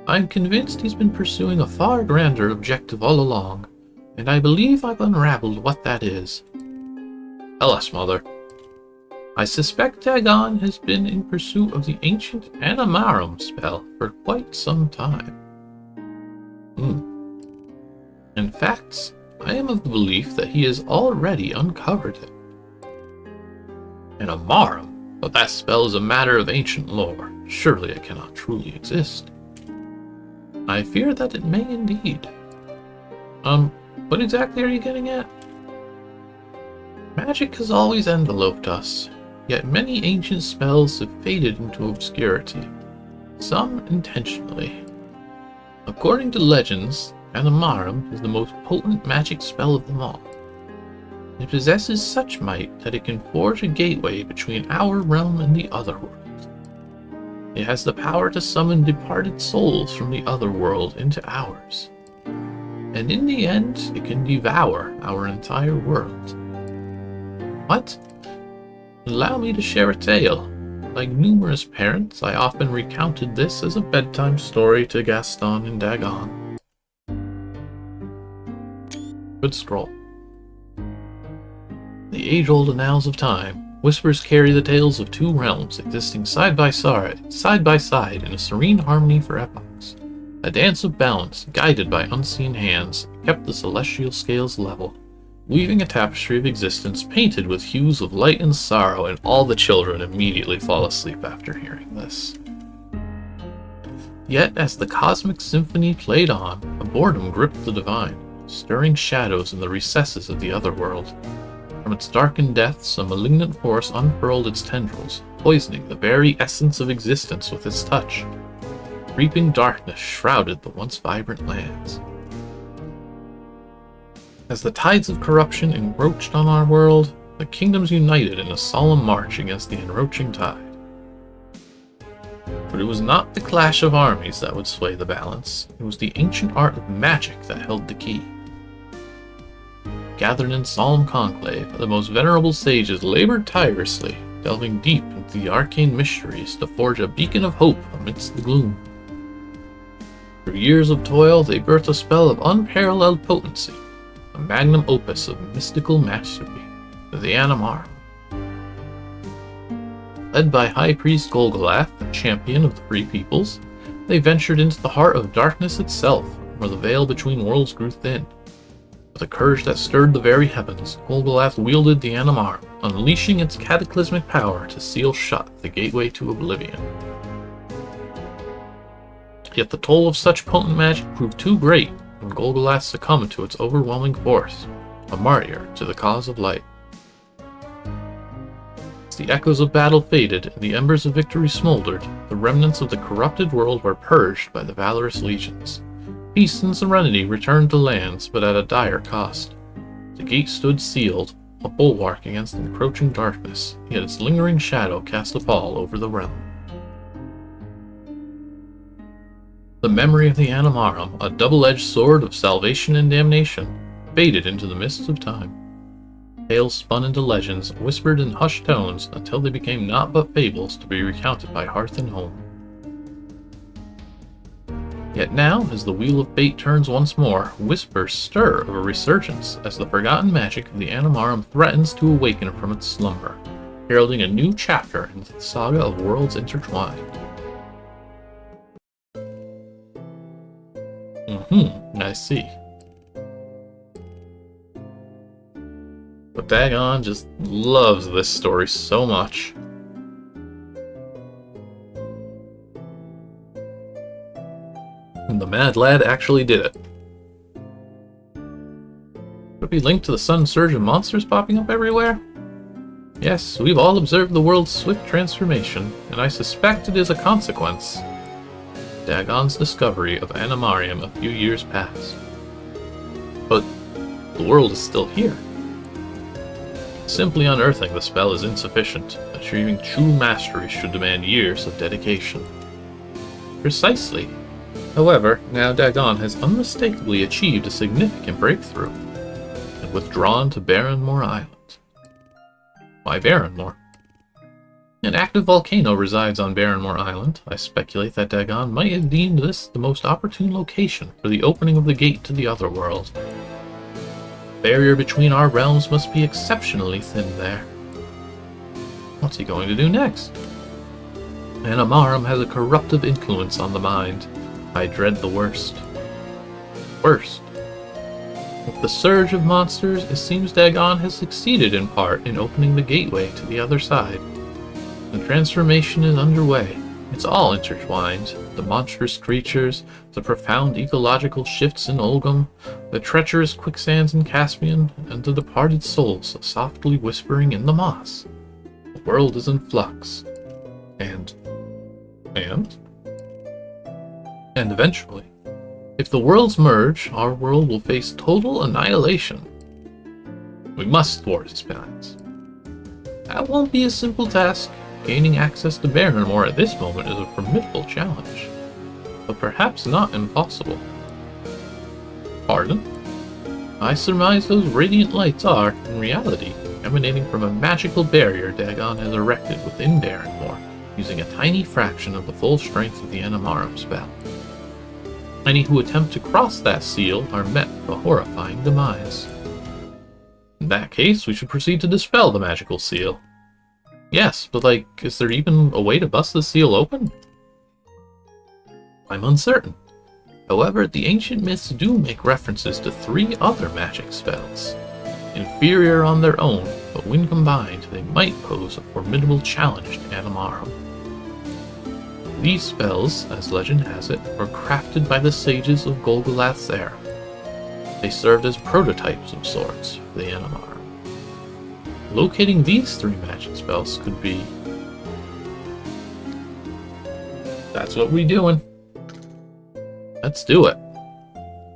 I'm convinced he's been pursuing a far grander objective all along, and I believe I've unraveled what that is. Tell us, Mother. I suspect Dagon has been in pursuit of the ancient unharmed spell for quite some time. In fact, I am of the belief that he has already uncovered it. Unharmed? But that spell is a matter of ancient lore. Surely it cannot truly exist. I fear that it may indeed. What exactly are you getting at? Magic has always enveloped us, yet many ancient spells have faded into obscurity, some intentionally. According to legends, unharmed is the most potent magic spell of them all. It possesses such might that it can forge a gateway between our realm and the other world. It has the power to summon departed souls from the other world into ours. And in the end, it can devour our entire world. What? Allow me to share a tale. Like numerous parents, I often recounted this as a bedtime story to Gaston and Dagon. Good scroll. The age-old annals of time, whispers carry the tales of two realms existing side by side in a serene harmony for epochs. A dance of balance, guided by unseen hands, kept the celestial scales level, weaving a tapestry of existence painted with hues of light and sorrow, and all the children immediately fall asleep after hearing this. Yet, as the cosmic symphony played on, a boredom gripped the divine, stirring shadows in the recesses of the other world. From its darkened depths, a malignant force unfurled its tendrils, poisoning the very essence of existence with its touch. Creeping darkness shrouded the once vibrant lands. As the tides of corruption encroached on our world, the kingdoms united in a solemn march against the encroaching tide. But it was not the clash of armies that would sway the balance, it was the ancient art of magic that held the key. Gathered in solemn conclave, the most venerable sages labored tirelessly, delving deep into the arcane mysteries to forge a beacon of hope amidst the gloom. Through years of toil, they birthed a spell of unparalleled potency, a magnum opus of mystical mastery, the Unharmed. Led by High Priest Golgolath, the champion of the Free Peoples, they ventured into the heart of darkness itself, where the veil between worlds grew thin. With a courage that stirred the very heavens, Golgolath wielded the Animarm, unleashing its cataclysmic power to seal shut the gateway to oblivion. Yet the toll of such potent magic proved too great when Golgolath succumbed to its overwhelming force, a martyr to the cause of light. As the echoes of battle faded and the embers of victory smoldered, the remnants of the corrupted world were purged by the valorous legions. Peace and serenity returned to lands, but at a dire cost. The gate stood sealed, a bulwark against encroaching darkness, yet its lingering shadow cast a pall over the realm. The memory of the Animarum, a double-edged sword of salvation and damnation, faded into the mists of time. Tales spun into legends, whispered in hushed tones, until they became naught but fables to be recounted by hearth and home. Yet now, as the wheel of fate turns once more, whispers stir of a resurgence as the forgotten magic of the Animarum threatens to awaken from its slumber, heralding a new chapter in the saga of worlds intertwined. I see. But Dagon just loves this story so much. And the mad lad actually did it. Could it be linked to the sudden surge of monsters popping up everywhere? Yes, we've all observed the world's swift transformation, and I suspect it is a consequence. Dagon's discovery of Animarium a few years past. But the world is still here. Simply unearthing the spell is insufficient. Achieving true mastery should demand years of dedication. Precisely. However, now Dagon has unmistakably achieved a significant breakthrough, and withdrawn to Barrenmore Island. Why Barrenmore? An active volcano resides on Barrenmore Island. I speculate that Dagon might have deemed this the most opportune location for the opening of the gate to the otherworld. The barrier between our realms must be exceptionally thin there. What's he going to do next? Animarum has a corruptive influence on the mind. I dread the worst. Worst. With the surge of monsters, it seems Dagon has succeeded in part in opening the gateway to the other side. The transformation is underway. It's all intertwined. The monstrous creatures, the profound ecological shifts in Olgum, the treacherous quicksands in Caspian, and the departed souls softly whispering in the moss. The world is in flux. And eventually, if the worlds merge, our world will face total annihilation. We must thwart his plans. That won't be a simple task. Gaining access to Barrenmore at this moment is a formidable challenge, but perhaps not impossible. Pardon? I surmise those radiant lights are, in reality, emanating from a magical barrier Dagon has erected within Barrenmore, using a tiny fraction of the full strength of the Animarum spell. Any who attempt to cross that seal are met with a horrifying demise. In that case, we should proceed to dispel the magical seal. Yes, but is there even a way to bust the seal open? I'm uncertain. However, the ancient myths do make references to 3 other magic spells. Inferior on their own, but when combined, they might pose a formidable challenge to Animarum. These spells, as legend has it, were crafted by the sages of Golgolath's era. They served as prototypes of sorts for the Animarum. Locating these 3 magic spells could be... That's what we're doing. Let's do it.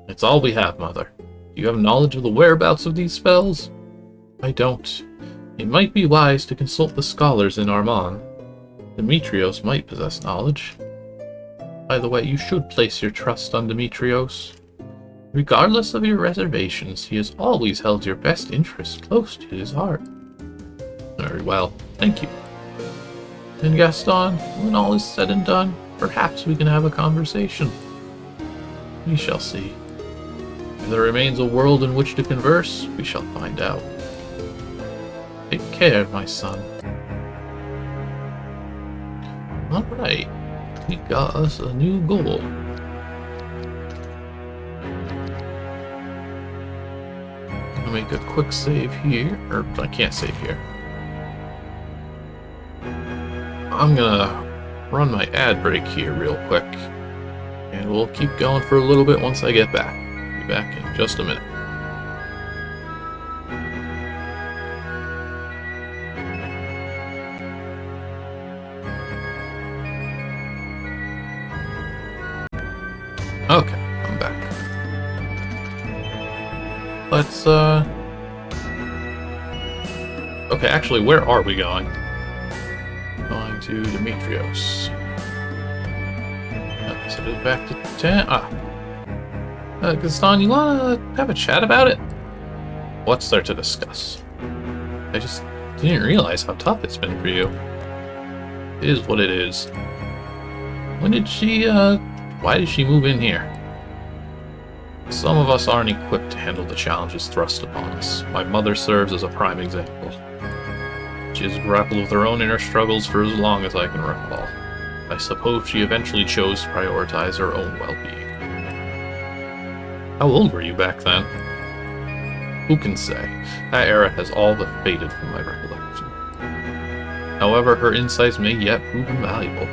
It's all we have, Mother. Do you have knowledge of the whereabouts of these spells? I don't. It might be wise to consult the scholars in Armand. Demetrios might possess knowledge. By the way, you should place your trust on Demetrios. Regardless of your reservations, he has always held your best interests close to his heart. Very well, thank you. And Gaston, when all is said and done, perhaps we can have a conversation. We shall see. If there remains a world in which to converse, we shall find out. Take care, my son. Alright, we got us a new goal. I'll make a quick save here. Or, I can't save here. I'm gonna run my ad break here real quick. And we'll keep going for a little bit once I get back. Be back in just a minute. Okay, I'm back. Let's, okay, actually, where are we going? Going to Demetrios. So go back to 10. Gaston, you wanna have a chat about it? What's there to discuss? I just didn't realize how tough it's been for you. It is what it is. When did she, why did she move in here? Some of us aren't equipped to handle the challenges thrust upon us. My mother serves as a prime example. She has grappled with her own inner struggles for as long as I can recall. I suppose she eventually chose to prioritize her own well-being. How old were you back then? Who can say? That era has all but faded from my recollection. However, her insights may yet prove invaluable.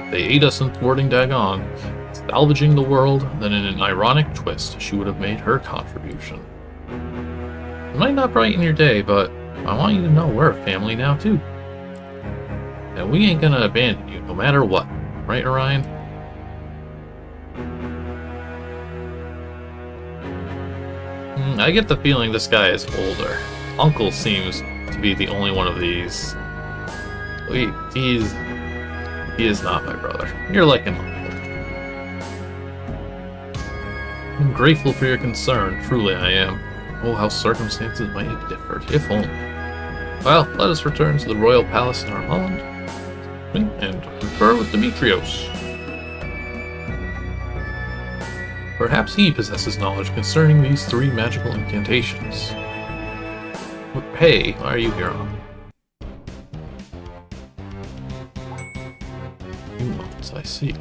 If they aid us in thwarting Dagon, salvaging the world, then in an ironic twist, she would have made her contribution. It might not brighten your day, but I want you to know we're a family now, too. And we ain't gonna abandon you, no matter what. Right, Orion? I get the feeling this guy is older. Uncle seems to be the only one of these. He is not my brother. You're like an uncle. I'm grateful for your concern, truly I am. Oh, how circumstances might have differed, if only. Well, let us return to the royal palace in Armand and confer with Demetrios. Perhaps he possesses knowledge concerning these 3 magical incantations. Hey, why are you here on? Humans, I see.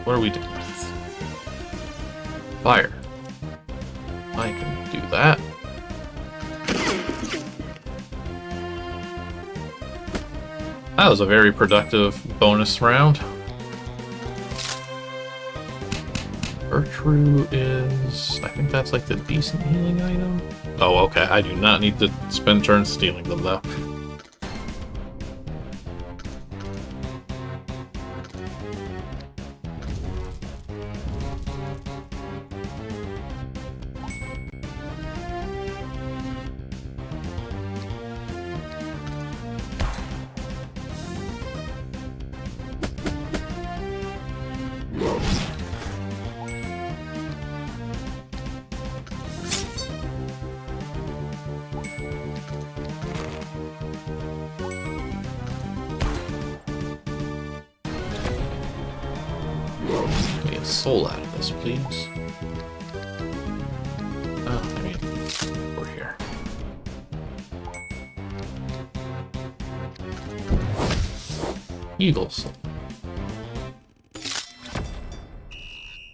What are we doing? Fire. I can do that. That was a very productive bonus round. Virtue is... I think that's like the decent healing item. Oh, okay. I do not need to spend turns stealing them, though. Soul out of this, please. Oh, I mean, we're here. Eagle soul.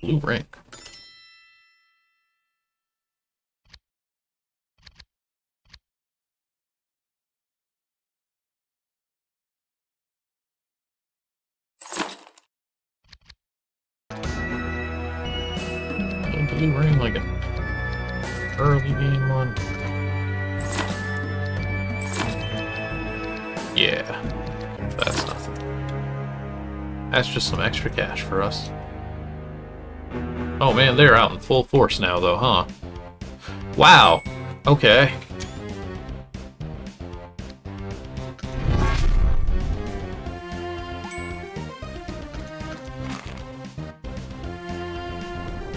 Blue rank. Blue ring like an early game one. Yeah, that's nothing. That's just some extra cash for us. Oh man, they're out in full force now though, huh? Wow! Okay.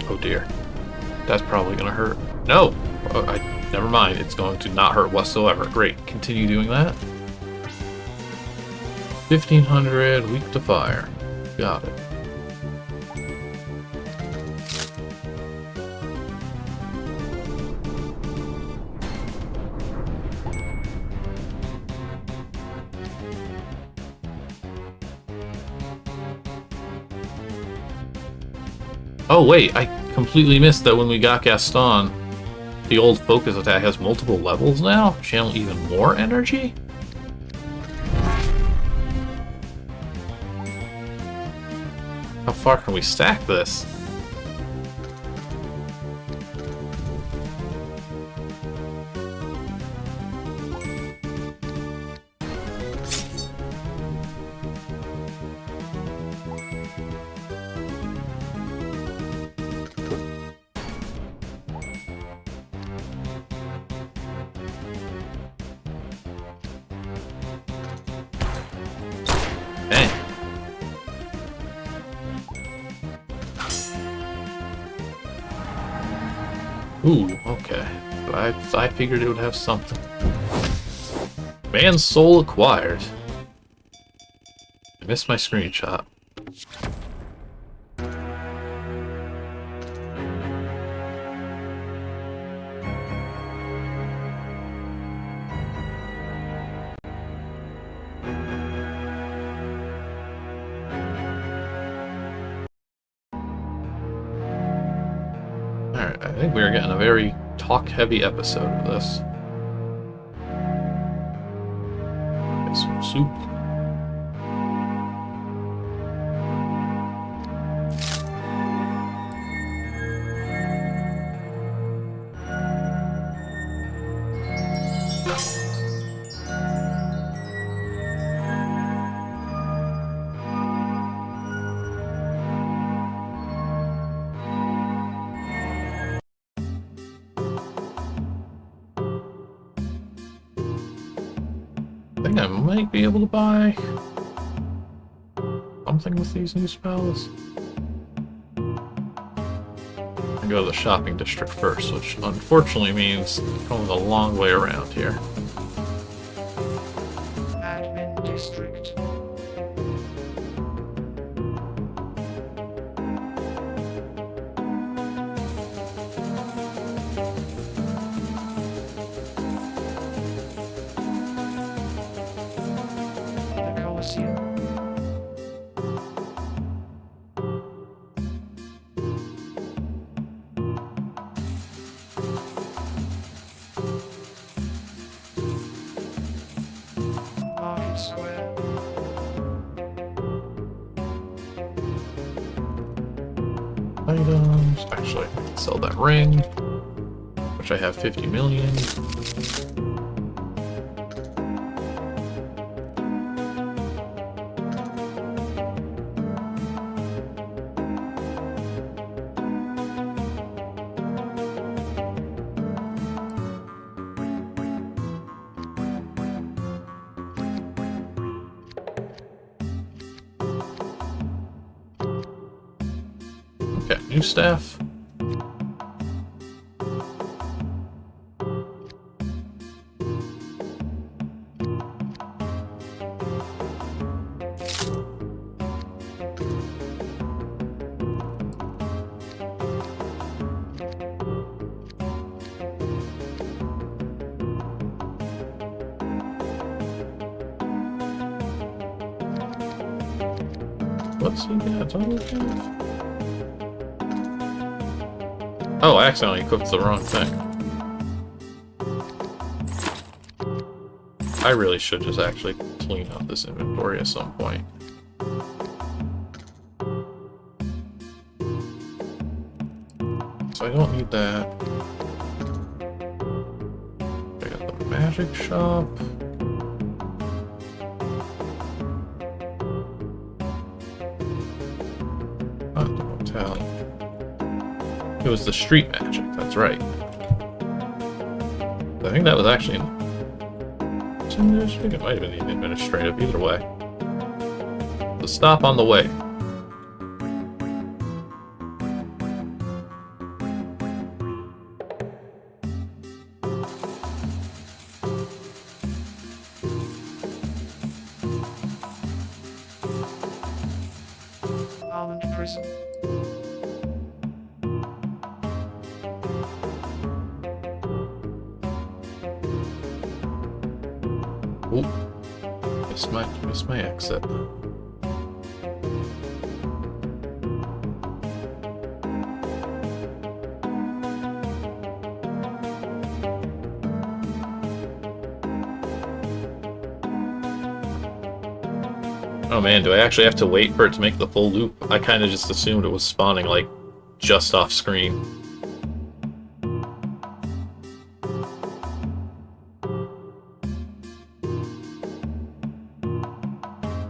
Oh dear. That's probably gonna hurt. No! Never mind. It's going to not hurt whatsoever. Great. Continue doing that. 1500, weak to fire. Got it. Oh wait, I completely missed that when we got Gaston, the old focus attack has multiple levels now? Channel even more energy? How far can we stack this? Ooh, okay. I figured it would have something. Man's soul acquired. I missed my screenshot. Alright, I think we're getting a very talk-heavy episode of this. Get some soup. I think I might be able to buy something with these new spells. I go to the shopping district first, which unfortunately means going a long way around here. Admin district. The Coliseum. Market Square. Items. Actually, I can sell that ring, which I have 50 million. Okay, new staff. What's he got? Total count? Oh, I accidentally equipped the wrong thing. I really should just actually clean up this inventory at some point. So I don't need that. I got the magic shop. Not the hotel. It was the street magic, that's right. I think that was actually in district. It might have been the administrative, either way. The stop on the way. Armand prison. Ooh. Missed my exit. Oh man, do I actually have to wait for it to make the full loop? I kind of just assumed it was spawning, like, just off screen.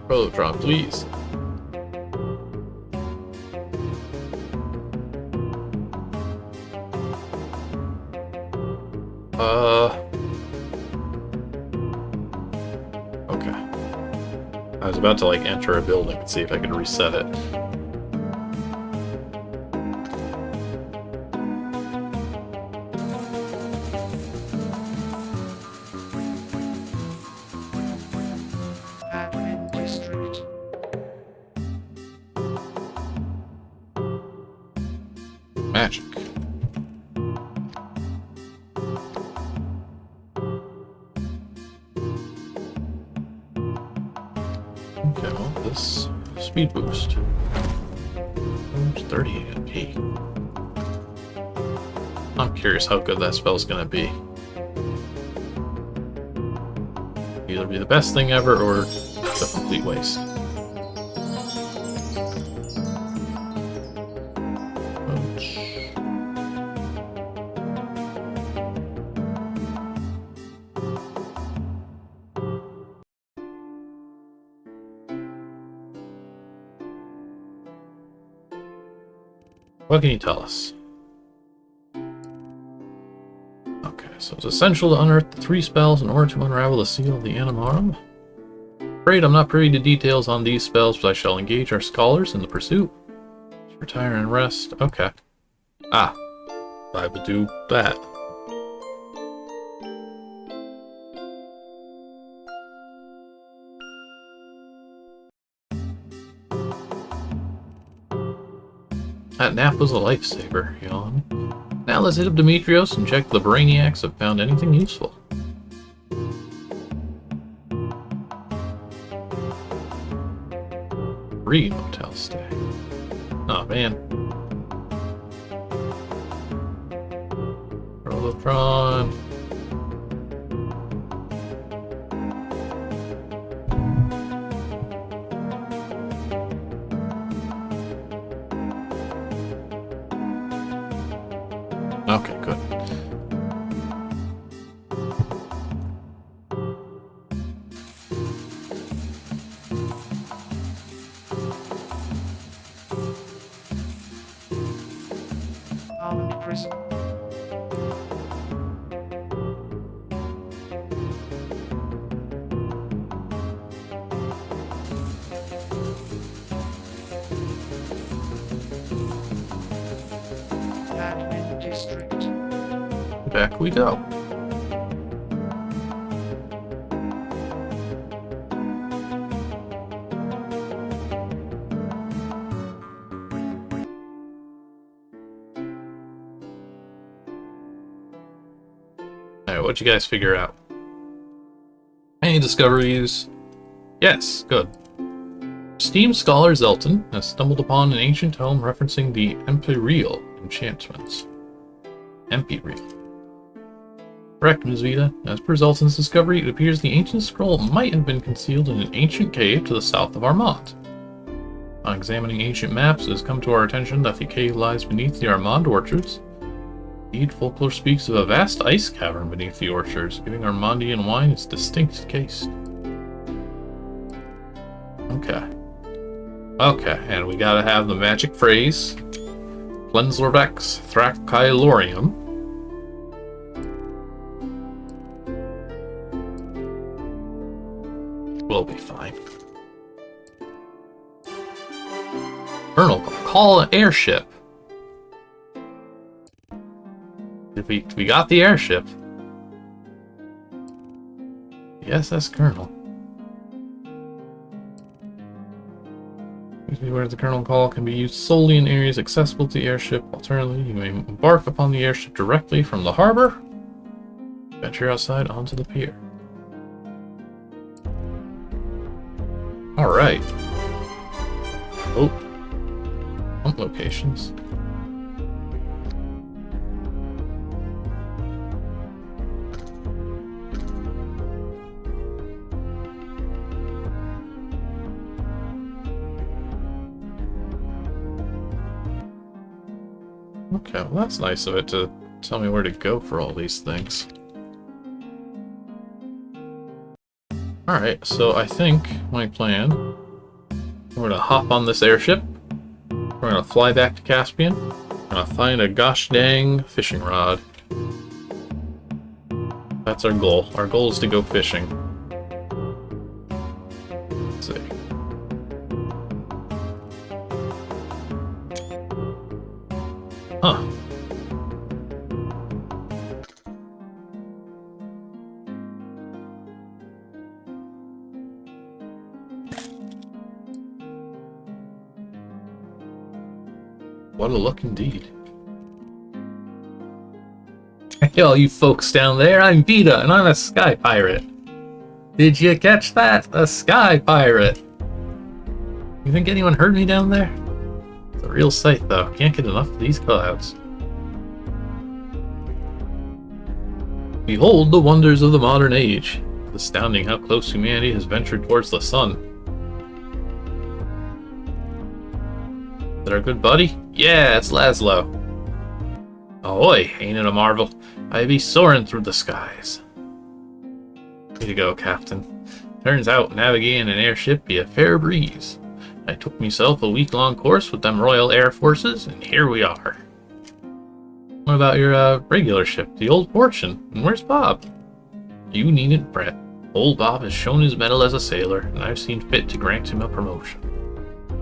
Prolotron, please. Okay. I was about to, like, enter a building and see if I could reset it. Admin district. Magic. Okay, well, this speed boost. 30 MP. I'm curious how good that spell's gonna be. Either be the best thing ever or a complete waste. Hunch. What can you tell us? Okay, so it's essential to unearth the 3 spells in order to unravel the seal of the unharmed. Afraid I'm not privy to details on these spells, but I shall engage our scholars in the pursuit. Retire and rest. Okay. Ah, I would do that. That nap was a lifesaver, yawn. Now let's hit up Demetrios and check if the Brainiacs have found anything useful. Free motel stay. Oh man. Prolotron. Okay, good. Armand prison. Admin district. Back we go. Alright, what'd you guys figure out? Any discoveries? Yes, good. Esteemed scholar Zelton has stumbled upon an ancient tome referencing the impenetrable enchantments. Impenetrable. Correct, Ms. Vita. As per Zelton's discovery, it appears the ancient scroll might have been concealed in an ancient cave to the south of Armand. On examining ancient maps, it has come to our attention that the cave lies beneath the Armand orchards. Indeed, folklore speaks of a vast ice cavern beneath the orchards, giving Armandian wine its distinct taste. Okay. Okay, and we gotta have the magic phrase, Plenslervex Thrakylorium. We'll be fine. Kernel, call an airship. If we got the airship. Yes, that's Kernel. Please be aware the Kernel call can be used solely in areas accessible to the airship. Alternatively, you may embark upon the airship directly from the harbor. Venture outside onto the pier. Alright. Oh. Pump locations. Okay, well that's nice of it to tell me where to go for all these things. Alright, so I think my plan... We're gonna hop on this airship. We're gonna fly back to Caspian. We're gonna find a gosh dang fishing rod. That's our goal. Our goal is to go fishing. Let's see. Huh. What a look indeed. Hey, all you folks down there, I'm Vita, and I'm a sky pirate. Did you catch that? A sky pirate! You think anyone heard me down there? It's a real sight, though. Can't get enough of these clouds. Behold the wonders of the modern age. It's astounding how close humanity has ventured towards the sun. Is that our good buddy? Yeah, it's Laszlo. Ahoy, ain't it a marvel? I be soaring through the skies. Way to go, Captain. Turns out navigating an airship be a fair breeze. I took myself a week-long course with them Royal Air Forces, and here we are. What about your regular ship, the Old Fortune? And where's Bob? You needn't fret. Old Bob has shown his mettle as a sailor, and I've seen fit to grant him a promotion.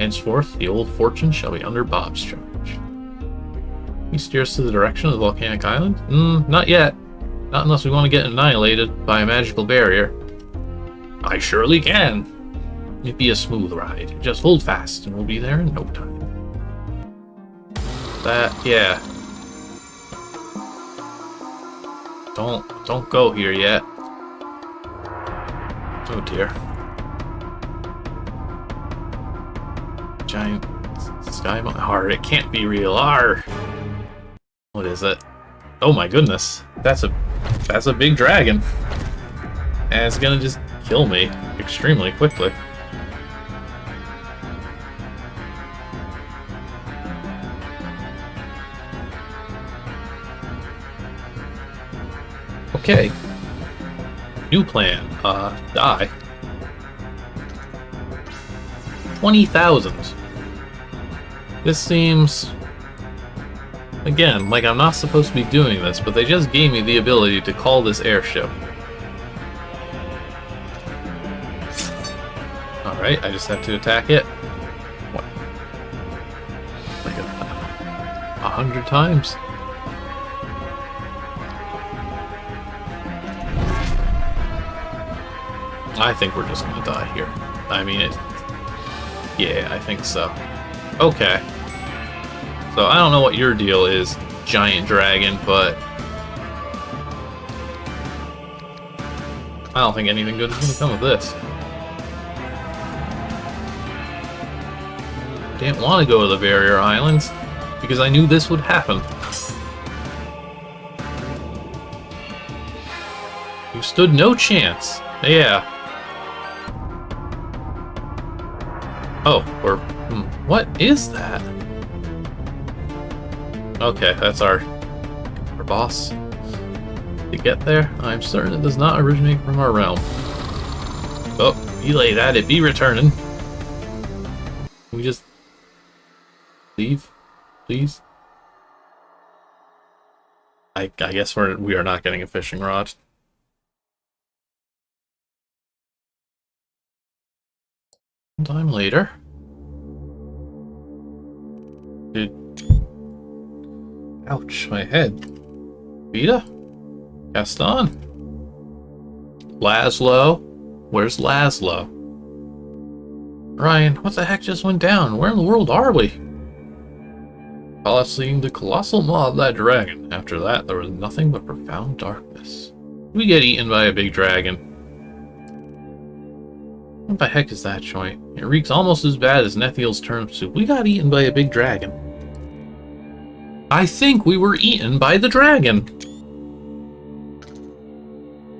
Henceforth, the Old Fortune shall be under Bob's charge. He steers to the direction of the volcanic island? Not yet. Not unless we want to get annihilated by a magical barrier. I surely can. It'd be a smooth ride. Just hold fast, and we'll be there in no time. Yeah. Don't go here yet. Oh dear. Giant sky heart. It can't be real. What is it? Oh my goodness. That's a big dragon. And it's gonna just kill me extremely quickly. Okay. New plan. Die. 20,000. This seems... Again, like I'm not supposed to be doing this, but they just gave me the ability to call this airship. Alright, I just have to attack it. What? Like 100 times? I think we're just gonna die here. I mean, yeah, I think so. Okay. So I don't know what your deal is, giant dragon, but I don't think anything good is gonna come of this. Didn't want to go to the barrier islands because I knew this would happen. You stood no chance. Yeah. Oh, what is that? Okay, that's our boss. To get there, I'm certain it does not originate from our realm. Oh, belay that, it be returning. Can we just leave, please? I guess we are not getting a fishing rod. Sometime later. Ouch, my head. Vita? Gaston? Laszlo? Where's Laszlo? Ryan, what the heck just went down? Where in the world are we? While seeing the colossal maw of that dragon. After that, there was nothing but profound darkness. We get eaten by a big dragon. What the heck is that joint? It reeks almost as bad as Nethiel's turnip soup. We got eaten by a big dragon. I think we were eaten by the dragon.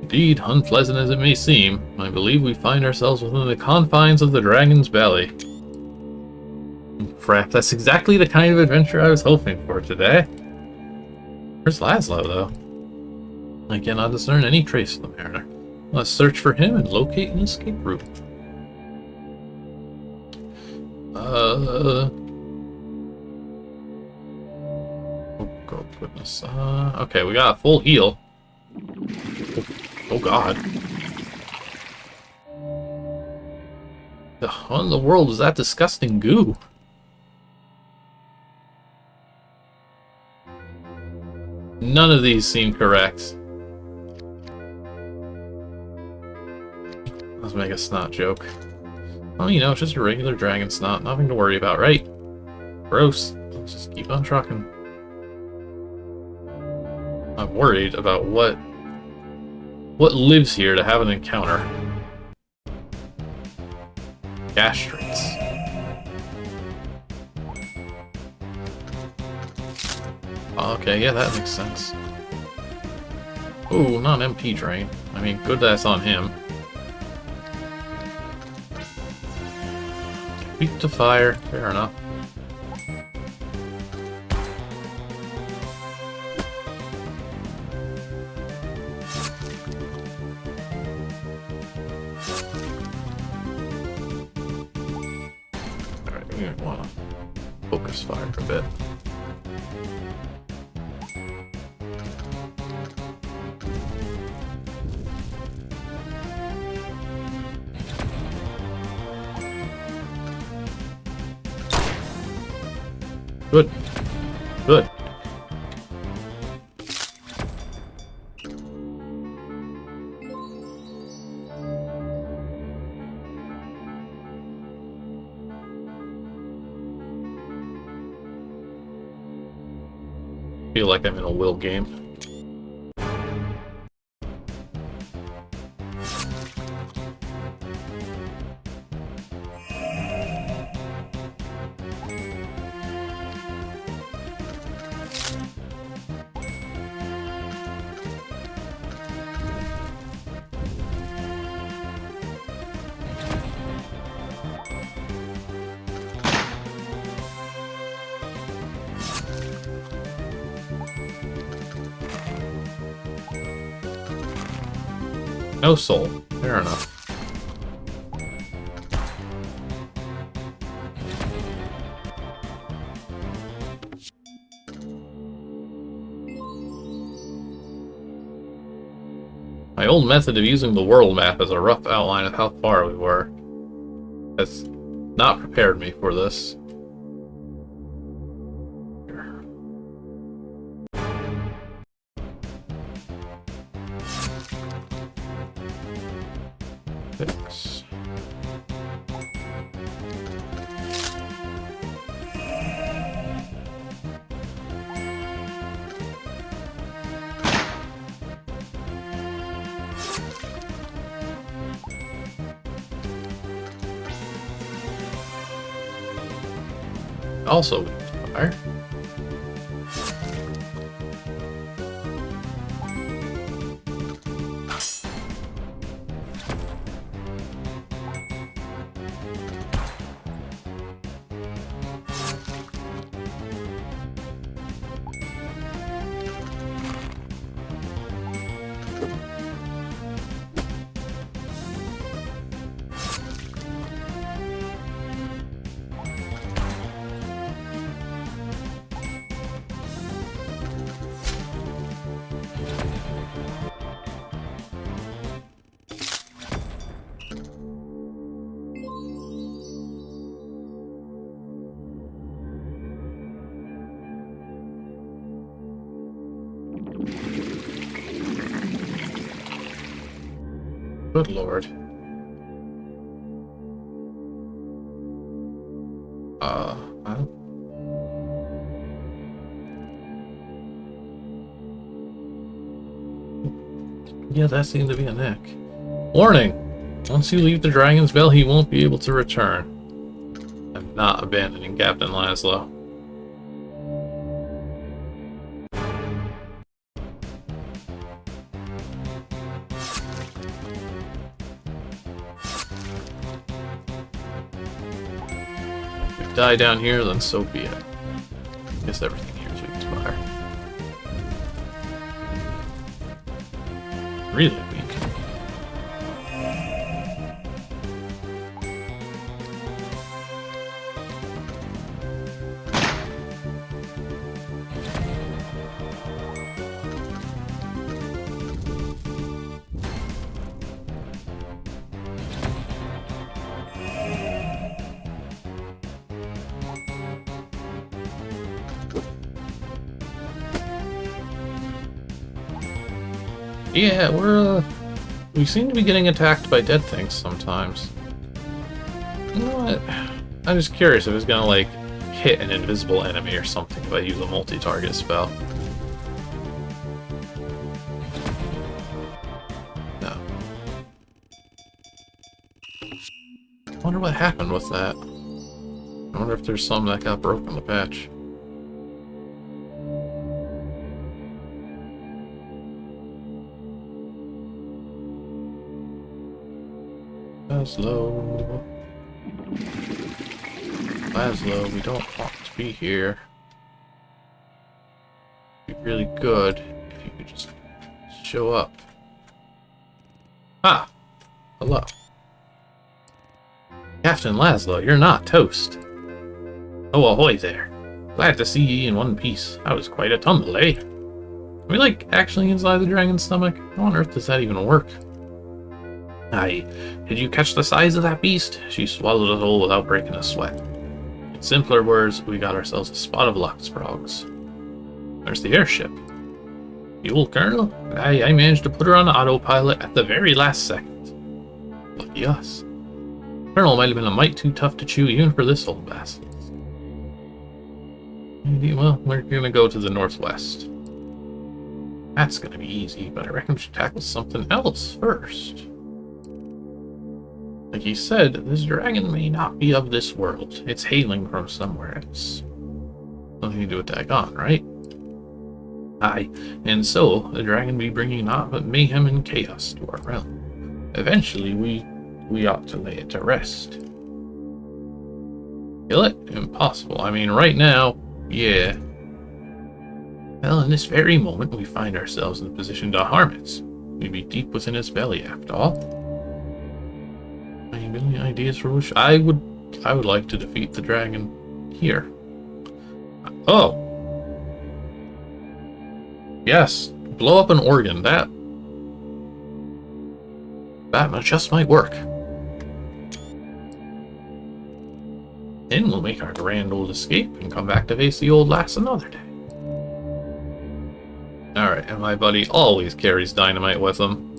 Indeed, unpleasant as it may seem, I believe we find ourselves within the confines of the dragon's belly. crap, that's exactly the kind of adventure I was hoping for today. Where's Laszlo, though? I cannot discern any trace of the mariner. Let's search for him and locate an escape route. Oh, goodness. Okay, we got a full heal. Oh, God. What in the world is that disgusting goo? None of these seem correct. Let's make a snot joke. Oh, you know, it's just a regular dragon snot. Nothing to worry about, right? Gross. Let's just keep on trucking. I'm worried about what lives here to have an encounter. Gastrates. Okay, yeah, that makes sense. Ooh, not an MP drain. I mean, good that's on him. Weak to fire, fair enough. Alright, we want to focus fire a bit. Good. Good. Feel like I'm in a will game. No soul. Fair enough. My old method of using the world map as a rough outline of how far we were has not prepared me for this. Fix. Also weak to fire. Good lord. I don't... Yeah, that seemed to be a nick. Warning! Once you leave the Dragon's Bell, he won't be able to return. I'm not abandoning Captain Laszlo. die down here, then so be it. I guess everything here is weak to fire. Really weak. Yeah, we seem to be getting attacked by dead things sometimes. You know what? I'm just curious if it's gonna, like, hit an invisible enemy or something if I use a multi-target spell. No. I wonder what happened with that. I wonder if there's some that got broken in the patch. Laszlo, we don't want to be here. It'd be really good if you could just show up. Ah! Hello. Captain Laszlo, you're not toast. Oh, ahoy there. Glad to see ye in one piece. That was quite a tumble, eh? Are we, like, actually inside the dragon's stomach? How on earth does that even work? Aye, did you catch the size of that beast? She swallowed us all without breaking a sweat. In simpler words, we got ourselves a spot of luck, Sprogs. There's the airship. The old Kernel? Aye, I managed to put her on autopilot at the very last second. Lucky us. Kernel might have been a mite too tough to chew even for this old bastard. Well, we're gonna go to the northwest. That's gonna be easy, but I reckon we should tackle something else first. Like he said, this dragon may not be of this world. It's hailing from somewhere else. Something to do with Dagon, right? Aye, and so the dragon be bringing naught but mayhem and chaos to our realm. Eventually, we ought to lay it to rest. Kill it? Impossible. I mean, right now, yeah. Well, in this very moment, we find ourselves in the position to harm it. We'd be deep within its belly, after all. Any ideas for which I would like to defeat the dragon here. Oh, yes, blow up an organ. That just might work. Then we'll make our grand old escape and come back to face the old lass another day. Alright, and my buddy always carries dynamite with him.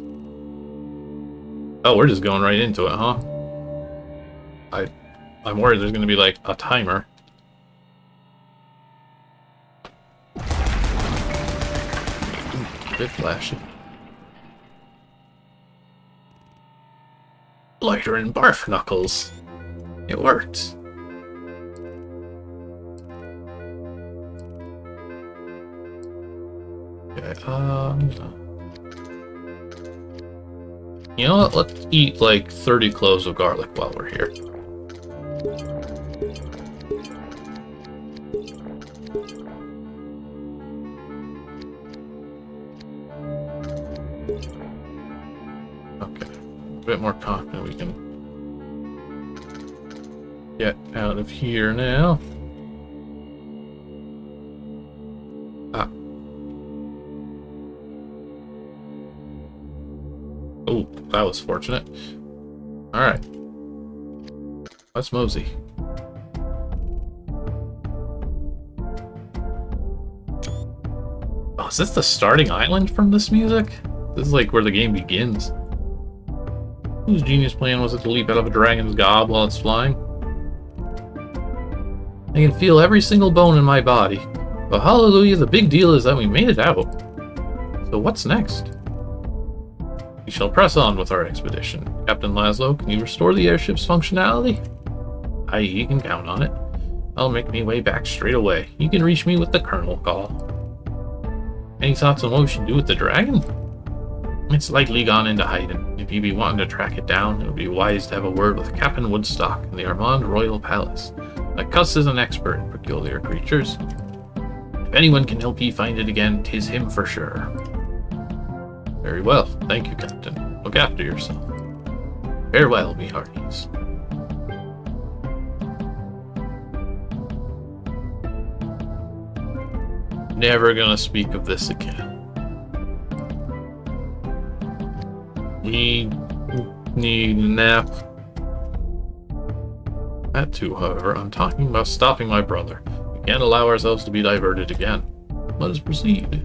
Oh, we're just going right into it, huh? I'm worried there's going to be, like, a timer. Ooh, a bit flashy. Lighter and barf knuckles. It worked. Okay, you know what? Let's eat like 30 cloves of garlic while we're here. Okay, a bit more confident we can get out of here now. Ah. Oh, that was fortunate. Alright. Let's mosey. Oh, is this the starting island from this music? This is like where the game begins. Whose genius plan was it to leap out of a dragon's gob while it's flying? I can feel every single bone in my body. But hallelujah, the big deal is that we made it out. So what's next? We shall press on with our expedition. Captain Laszlo, can you restore the airship's functionality? Aye, you can count on it. I'll make me way back straight away. You can reach me with the Kernel call. Any thoughts on what we should do with the dragon? It's likely gone into hiding. If you be wanting to track it down, it would be wise to have a word with Captain Woodstock in the Armand Royal Palace. That cuss is an expert in peculiar creatures. If anyone can help ye find it again, 'tis him for sure. Very well. Thank you, Captain. Look after yourself. Farewell, me hearties. Never gonna speak of this again. Need a nap. That too, however, I'm talking about stopping my brother. We can't allow ourselves to be diverted again. Let us proceed.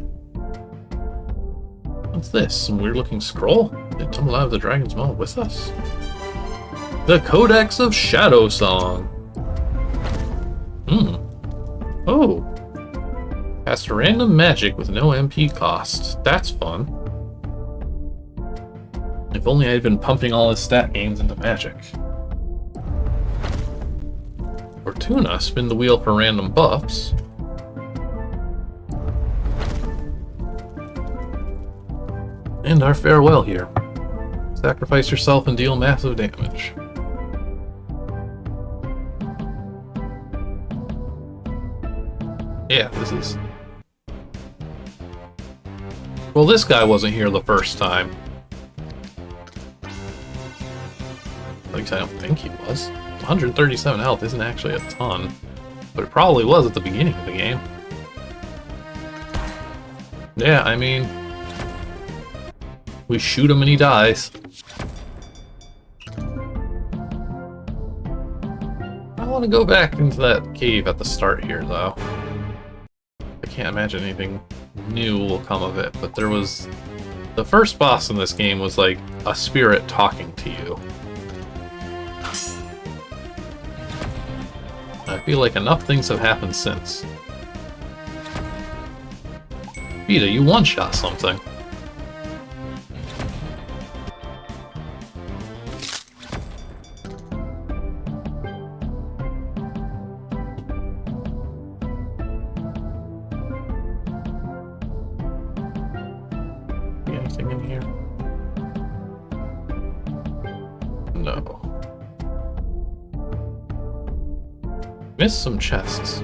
What's this? Some weird-looking scroll? Did tumble out of the dragon's maw with us? The Codex of Shadow Song. Oh. Cast random magic with no MP cost. That's fun. If only I had been pumping all his stat gains into magic. Fortuna, spin the wheel for random buffs. And our farewell here. Sacrifice yourself and deal massive damage. Yeah, this is... Well, this guy wasn't here the first time. At least I don't think he was. 137 health isn't actually a ton, but it probably was at the beginning of the game. Yeah, I mean... We shoot him and he dies. I want to go back into that cave at the start here, though. I can't imagine anything new will come of it, but there was... The first boss in this game was like a spirit talking to you. I feel like enough things have happened since. Vita, you one-shot something. Anything in here? No. Missed some chests.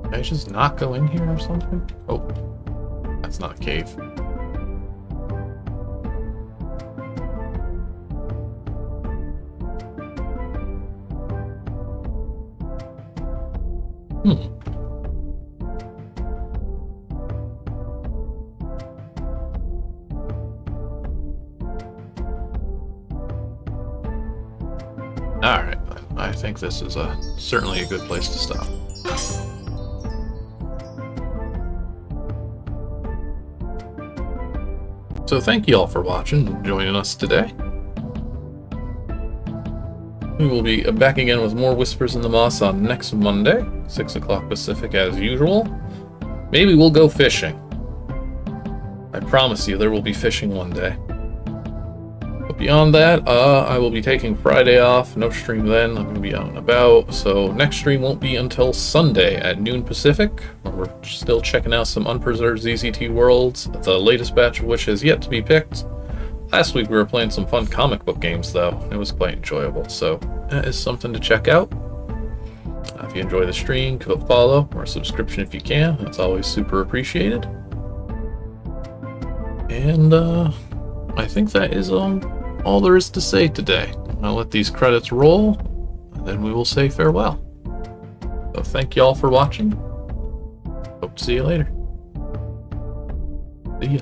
Did I just not go in here or something? Oh, that's not a cave. Alright, I think this is certainly a good place to stop. So thank you all for watching and joining us today. We will be back again with more Whispers in the Moss on next Monday, 6 o'clock Pacific as usual. Maybe we'll go fishing. I promise you there will be fishing one day. But beyond that, I will be taking Friday off, no stream then, I'm going to be out and about, so next stream won't be until Sunday at noon Pacific, where we're still checking out some unpreserved ZZT worlds, the latest batch of which has yet to be picked. Last week we were playing some fun comic book games though, it was quite enjoyable, so that is something to check out. If you enjoy the stream, give a follow or a subscription if you can, that's always super appreciated. And I think that is all there is to say today. I'll let these credits roll, and then we will say farewell. So thank you all for watching. Hope to see you later. See ya.